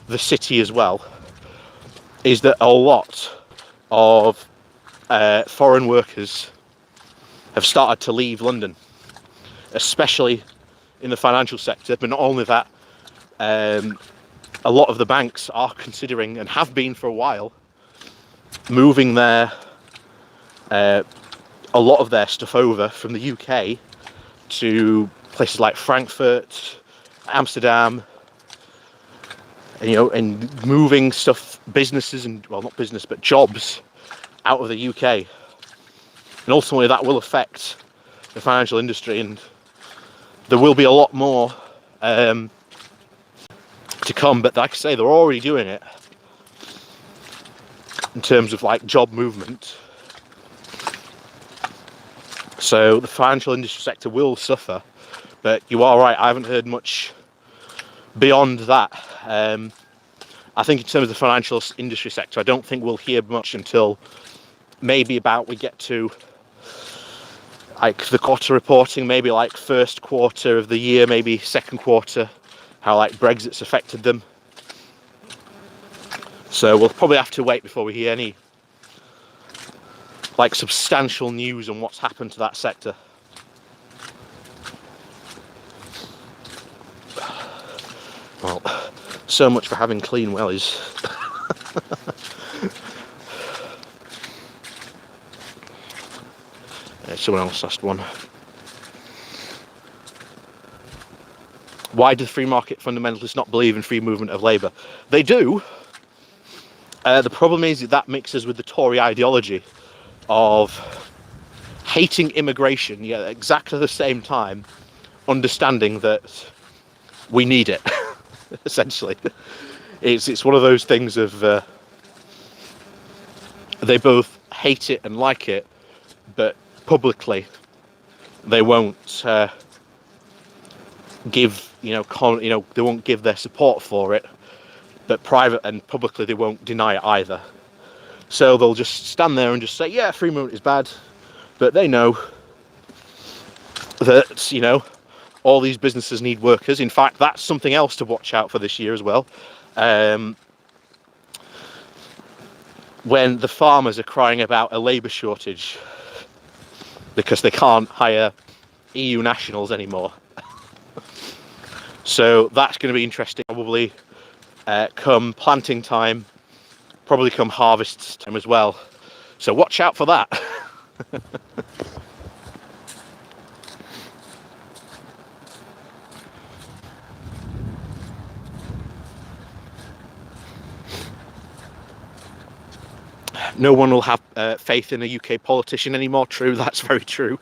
the city as well, is that a lot of foreign workers have started to leave London, especially in the financial sector. But not only that, a lot of the banks are considering, and have been for a while, moving a lot of their stuff over from the UK to places like Frankfurt, Amsterdam, and, and moving stuff, businesses, and, well, not business, but jobs out of the UK. And ultimately that will affect the financial industry, and there will be a lot more to come. But like I say, they're already doing it in terms of like job movement. So the financial industry sector will suffer, but you are right, I haven't heard much beyond that. I think in terms of the financial industry sector, I don't think we'll hear much until maybe about we get to like the quarter reporting, maybe like first quarter of the year, maybe second quarter, how like Brexit's affected them. So we'll probably have to wait before we hear any like substantial news on what's happened to that sector. Well, so much for having clean wellies. Someone else asked one. Why do the free market fundamentalists not believe in free movement of labour? They do. The problem is that mixes with the Tory ideology of hating immigration, yet at exactly the same time understanding that we need it. Essentially, it's one of those things of they both hate it and like it, but publicly they won't give they won't give their support for it, but private and publicly they won't deny it either. So they'll just stand there and just say, yeah, free movement is bad, but they know that all these businesses need workers. In fact, that's something else to watch out for this year as well. When the farmers are crying about a labour shortage because they can't hire EU nationals anymore. So that's going to be interesting, probably come planting time, probably come harvest time as well. So watch out for that. No one will have faith in a UK politician anymore. True, that's very true.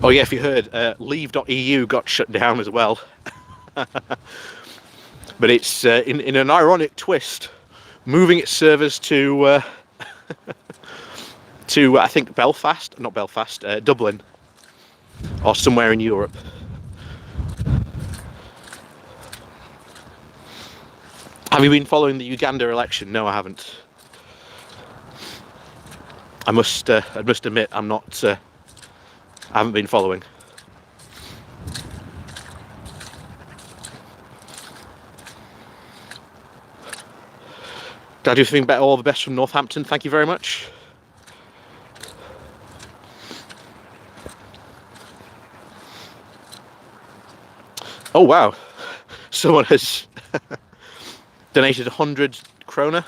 Oh yeah, if you heard, leave.eu got shut down as well. But it's in an ironic twist, moving its servers to I think Dublin, or somewhere in Europe. Have you been following the Uganda election? No, I haven't. I must admit, I'm not. I haven't been following. Did I do something better? All the best from Northampton. Thank you very much. Oh wow, someone has donated 100 krona.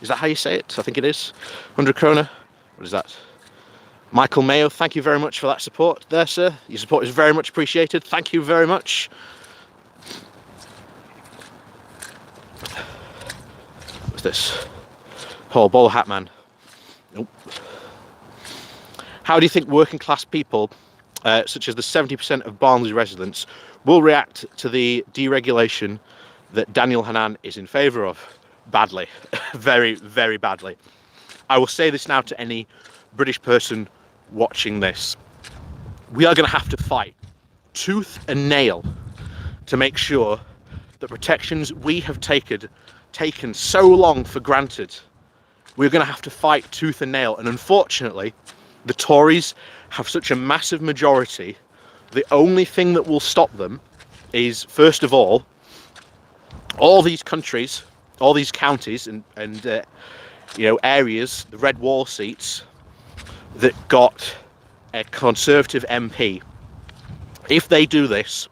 Is that how you say it? I think it is. 100 krona. What is that? Michael Mayo, thank you very much for that support there, sir. Your support is very much appreciated. Thank you very much. What's this? Paul Bowler Hat Man. Nope. How do you think working class people, such as the 70% of Barnsley residents, will react to the deregulation that Daniel Hannan is in favour of? Badly. Very, very badly. I will say this now to any British person watching this. We are going to have to fight tooth and nail to make sure that protections we have taken so long for granted, we're going to have to fight tooth and nail. And unfortunately, the Tories have such a massive majority. The only thing that will stop them is, first of all these countries, all these counties and areas, the red wall seats that got a Conservative MP. If they do this,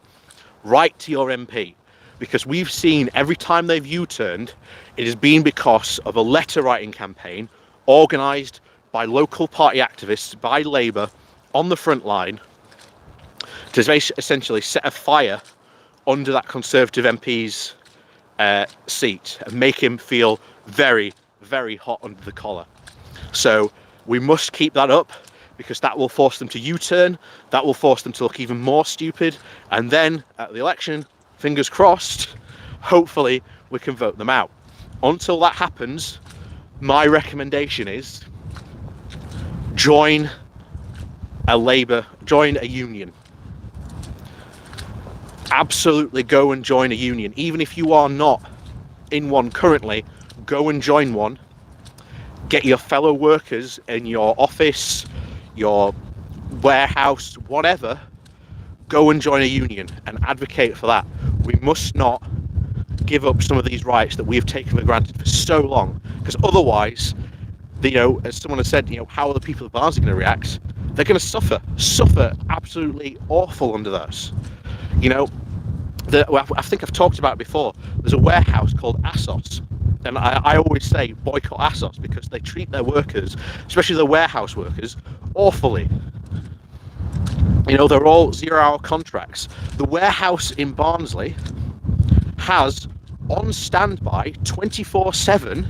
write to your MP, because we've seen every time they've U-turned, it has been because of a letter writing campaign organised by local party activists, by Labour, on the front line, to essentially set a fire under that Conservative MP's seat and make him feel very, very hot under the collar. So we must keep that up, because that will force them to U-turn, that will force them to look even more stupid, and then at the election, fingers crossed, hopefully we can vote them out. Until that happens, my recommendation is join a union. Absolutely go and join a union. Even if you are not in one currently, go and join one. get your fellow workers in your office, your warehouse, whatever, go and join a union and advocate for that. We must not give up some of these rights that we have taken for granted for so long, because otherwise, as someone has said, how are the people of Barnsley going to react? They're going to suffer absolutely awful under those. I think I've talked about it before. There's a warehouse called ASOS, and I always say boycott ASOS because they treat their workers, especially the warehouse workers, awfully. They're all 0-hour contracts. The warehouse in Barnsley has on standby 24/7,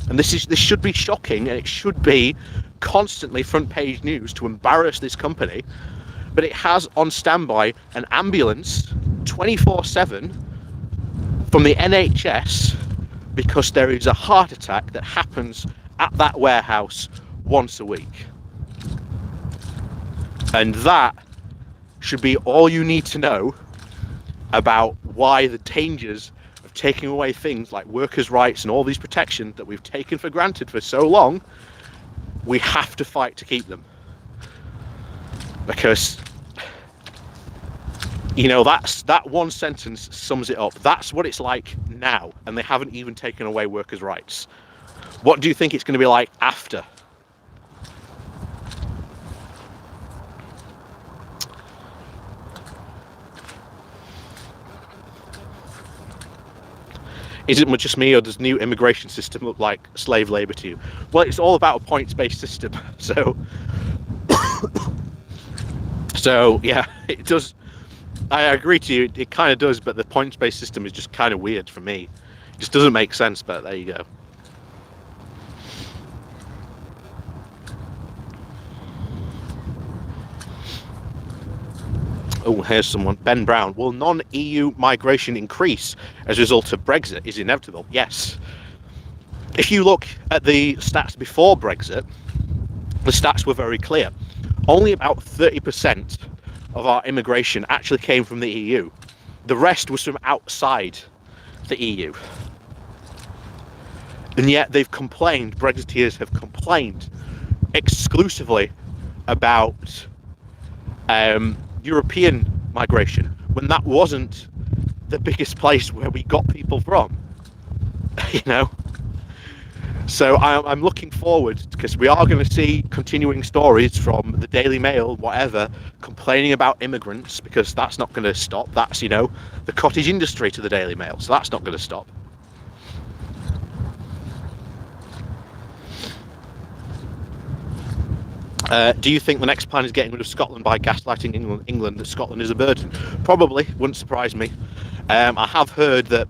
and this should be shocking, and it should be constantly front page news to embarrass this company, but it has on standby an ambulance 24/7 from the NHS because there is a heart attack that happens at that warehouse once a week. And that should be all you need to know about why the dangers of taking away things like workers' rights and all these protections that we've taken for granted for so long, we have to fight to keep them. Because, that one sentence sums it up. That's what it's like now, and they haven't even taken away workers' rights. What do you think it's going to be like after? Is it just me, or does the new immigration system look like slave labour to you? Well, it's all about a points-based system, so yeah, it does. I agree to you, it kind of does, but the points-based system is just kind of weird for me. It just doesn't make sense, but there you go. Oh, here's someone. Ben Brown. Will non-EU migration increase as a result of Brexit? Is inevitable? Yes. If you look at the stats before Brexit, the stats were very clear. Only about 30% of our immigration actually came from the EU. The rest was from outside the EU. And yet Brexiteers have complained exclusively about European migration, when that wasn't the biggest place where we got people from. So I'm looking forward, because we are going to see continuing stories from the Daily Mail, whatever, complaining about immigrants, because that's not going to stop. That's the cottage industry to the Daily Mail, so that's not going to stop. Do you think the next plan is getting rid of Scotland by gaslighting England that Scotland is a burden? Probably, wouldn't surprise me. I have heard that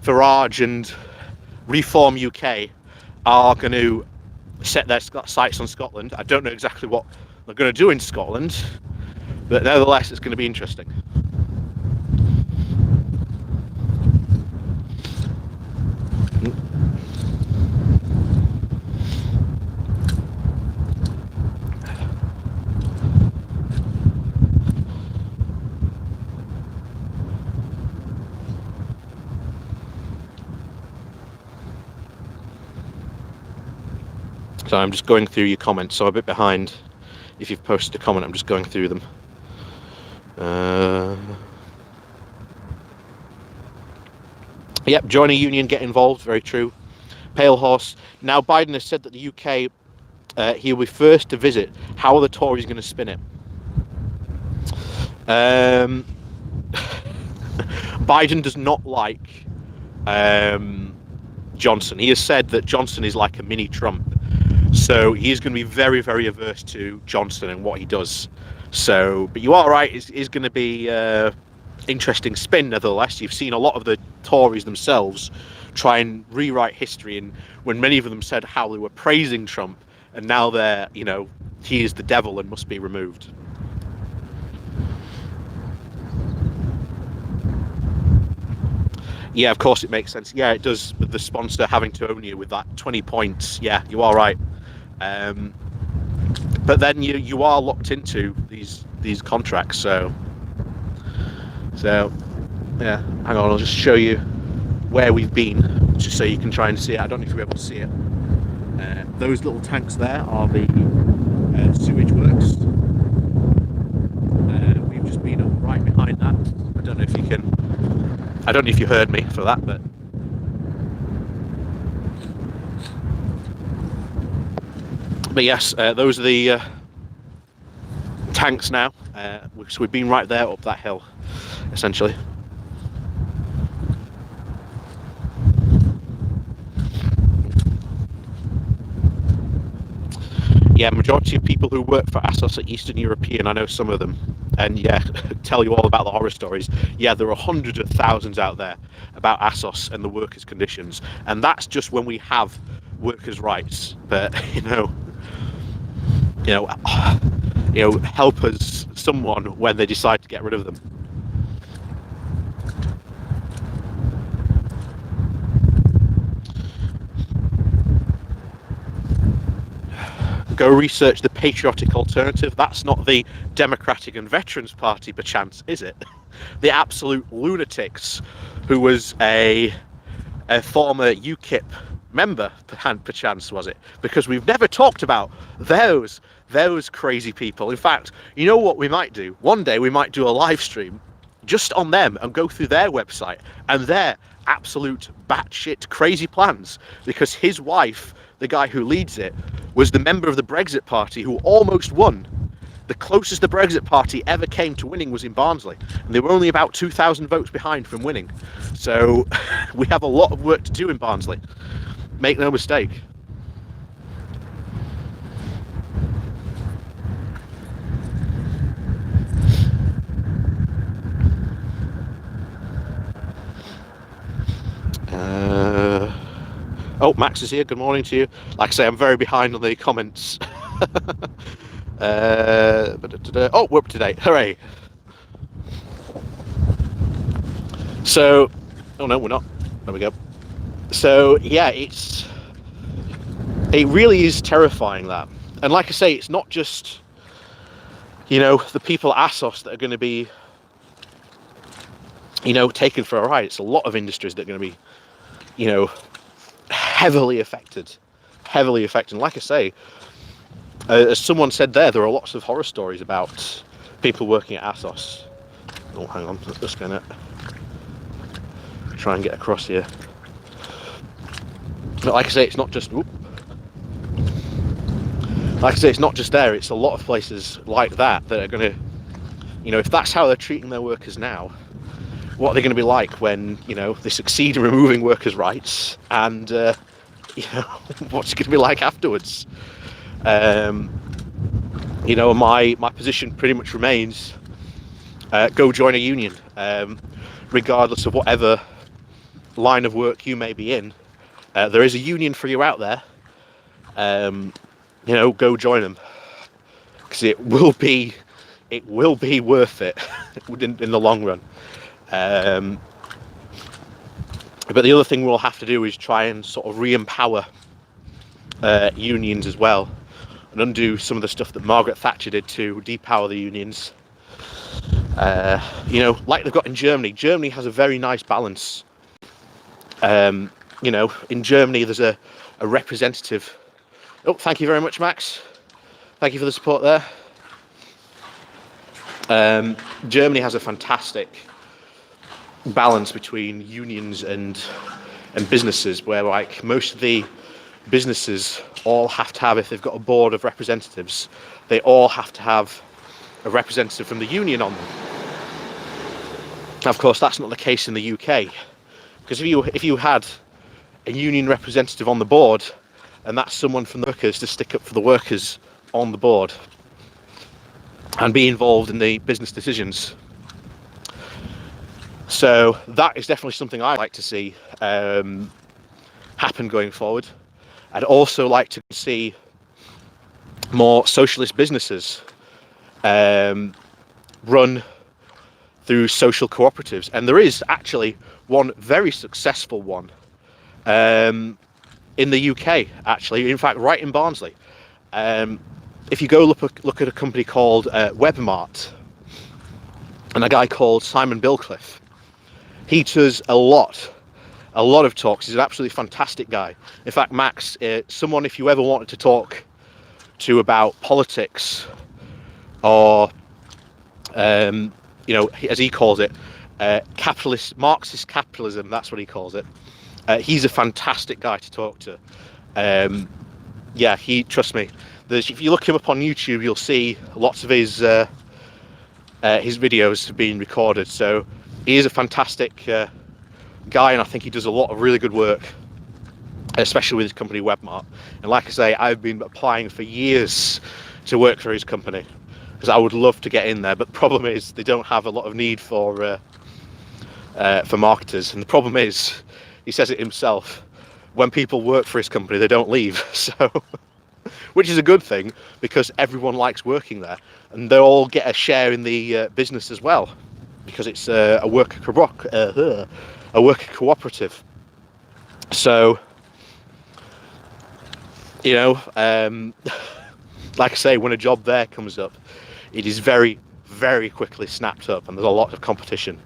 Farage and Reform UK are going to set their sights on Scotland. I don't know exactly what they're going to do in Scotland, but nevertheless, it's going to be interesting. So I'm just going through your comments, so I'm a bit behind. If you've posted a comment, I'm just going through them. Yep, join a union, get involved, very true. Pale Horse. Now Biden has said that the UK, he'll be first to visit. How are the Tories going to spin it? Biden does not like Johnson. He has said that Johnson is like a mini Trump. So he's going to be very, very averse to Johnson and what he does. So, but you are right, it's going to be interesting spin nevertheless. You've seen a lot of the Tories themselves try and rewrite history, and when many of them said how they were praising Trump, and now they're, he is the devil and must be removed. Yeah, of course it makes sense. Yeah, it does, with the sponsor having to own you with that 20 points. Yeah, you are right. But then you are locked into these contracts. So yeah. Hang on, I'll just show you where we've been, just so you can try and see it. I don't know if you'll be able to see it. Those little tanks there are the sewage works. We've just been up right behind that. I don't know if you can. I don't know if you heard me for that, but yes, those are the tanks now. So we've been right there up that hill, essentially. Yeah, majority of people who work for ASOS are Eastern European. I know some of them, and yeah, tell you all about the horror stories. Yeah, there are hundreds of thousands out there about ASOS and the workers' conditions, and that's just when we have workers' rights. But you know, help us, someone, when they decide to get rid of them. Go research the patriotic alternative. That's not the Democratic and Veterans Party, perchance, is it? The absolute lunatics who was a former UKIP member, perchance, was it? Because we've never talked about those crazy people. In fact, you know what we might do? One day we might do a live stream just on them and go through their website and their absolute batshit crazy plans, because his wife, the guy who leads it, was the member of the Brexit party who almost won. The closest the Brexit party ever came to winning was in Barnsley, and they were only about 2,000 votes behind from winning. So we have a lot of work to do in Barnsley. Make no mistake. Oh, Max is here. Good morning to you. Like I say, I'm very behind on the comments. Oh, we're up to date. Hooray. So, oh no, we're not. There we go. So, yeah, it really is terrifying, that. And like I say, it's not just, the people at ASOS that are going to be, taken for a ride. It's a lot of industries that are going to be, heavily affected. And like I say, as someone said there are lots of horror stories about people working at ASOS. Oh, hang on, I'm just going to try and get across here. But like I say, it's not just... Like I say, it's not just there, it's a lot of places like that are going to... if that's how they're treating their workers now, what are they going to be like when, they succeed in removing workers' rights, and, what's it going to be like afterwards? My position pretty much remains, go join a union, regardless of whatever line of work you may be in. There is a union for you out there. Go join them, because it will be worth it in the long run. But the other thing we'll have to do is try and sort of re-empower unions as well, and undo some of the stuff that Margaret Thatcher did to depower the unions. Like they've got in Germany. Germany has a very nice balance. In Germany there's a representative. Oh, thank you very much, Max. Thank you for the support there. Germany has a fantastic balance between unions and businesses, where like most of the businesses all have to have, if they've got a board of representatives, they all have to have a representative from the union on them. Now, of course, that's not the case in the UK, because if you had a union representative on the board, and that's someone from the workers to stick up for the workers on the board and be involved in the business decisions. So that is definitely something I'd like to see happen going forward. I'd also like to see more socialist businesses run through social cooperatives, and there is actually one very successful one in the UK, actually, in fact right in Barnsley. If you go look at a company called Webmart, and a guy called Simon Bilcliffe, he does a lot a lot of talks. He's an absolutely fantastic guy. In fact, Max, someone if you ever wanted to talk to about politics or, you know, as he calls it, Marxist capitalism, that's what he calls it. He's a fantastic guy to talk to. Yeah, trust me. If you look him up on YouTube, you'll see lots of his videos being recorded. So he is a fantastic guy, and I think he does a lot of really good work, especially with his company Webmart. And like I say, I've been applying for years to work for his company because I would love to get in there. But the problem is they don't have a lot of need for marketers, and the problem is, he says it himself, when people work for his company they don't leave. So which is a good thing because everyone likes working there, and they all get a share in the business as well, because it's a worker cooperative. So, you know, like I say, when a job there comes up, it is very, very quickly snapped up, and there's a lot of competition.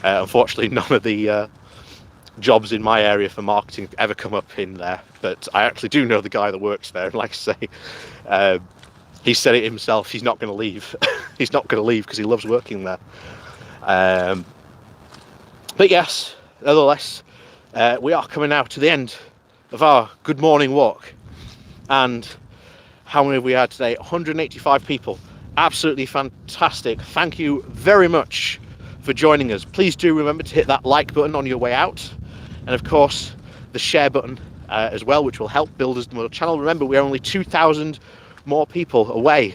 Unfortunately, none of the jobs in my area for marketing ever come up in there, but I actually do know the guy that works there, and like I say, he said it himself, he's not going to leave. He's not going to leave because he loves working there. But yes, nevertheless, we are coming now to the end of our good morning walk, and how many have we had today? 185 people. Absolutely fantastic. Thank you very much for joining us. Please do remember to hit that like button on your way out, and of course the share button as well, which will help build us the channel. Remember, we're only 2,000 more people away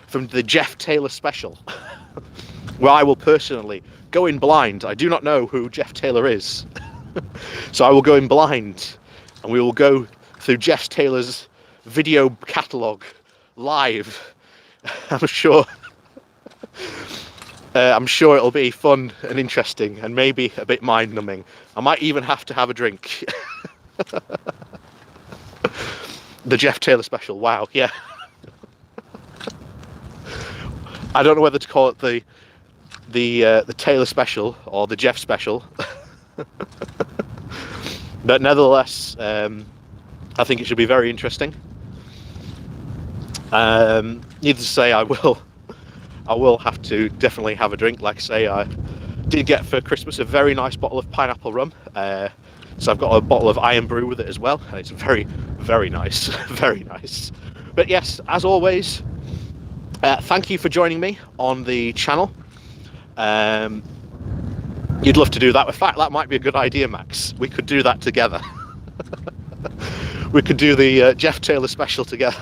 from the Jeff Taylor special, where I will personally go in blind. I do not know who Jeff Taylor is. So I will go in blind, and we will go through Jeff Taylor's video catalogue live. I'm sure it'll be fun and interesting, and maybe a bit mind-numbing. I might even have to have a drink. The Jeff Taylor special, wow, yeah. I don't know whether to call it the Taylor special or the Jeff special. But nevertheless, I think it should be very interesting. Needless to say, I will have to definitely have a drink. Like I say, I did get for Christmas a very nice bottle of pineapple rum. So I've got a bottle of Iron Brew with it as well, and it's very, very nice. Very nice. But yes, as always, thank you for joining me on the channel. You'd love to do that. In fact, that might be a good idea, Max. We could do that together. We could do the Jeff Taylor special together.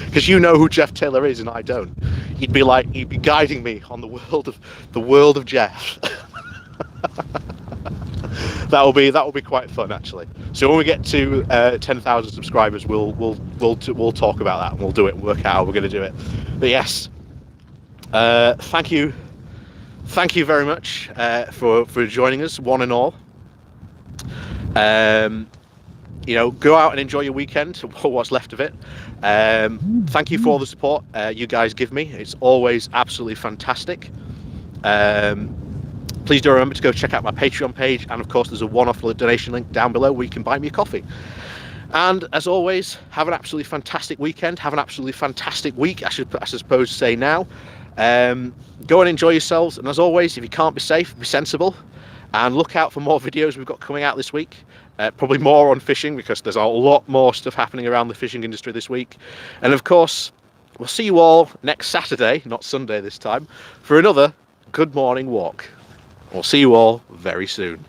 Because you know who Jeff Taylor is and I don't. He'd be guiding me on the world of Jeff. That will be quite fun, actually. So when we get to 10,000 subscribers, we'll talk about that, and we'll do it and work out how we're going to do it. But yes, thank you very much for joining us, one and all. You know, go out and enjoy your weekend, or what's left of it. Thank you for all the support you guys give me. It's always absolutely fantastic. Please do remember to go check out my Patreon page, and of course there's a one-off donation link down below where you can buy me a coffee. And as always, have an absolutely fantastic weekend. Have an absolutely fantastic week, I suppose to say now. Go and enjoy yourselves, and as always, if you can't be safe, be sensible, and look out for more videos we've got coming out this week. Probably more on fishing, because there's a lot more stuff happening around the fishing industry this week. And of course, we'll see you all next Saturday, not Sunday this time, for another good morning walk. We'll see you all very soon.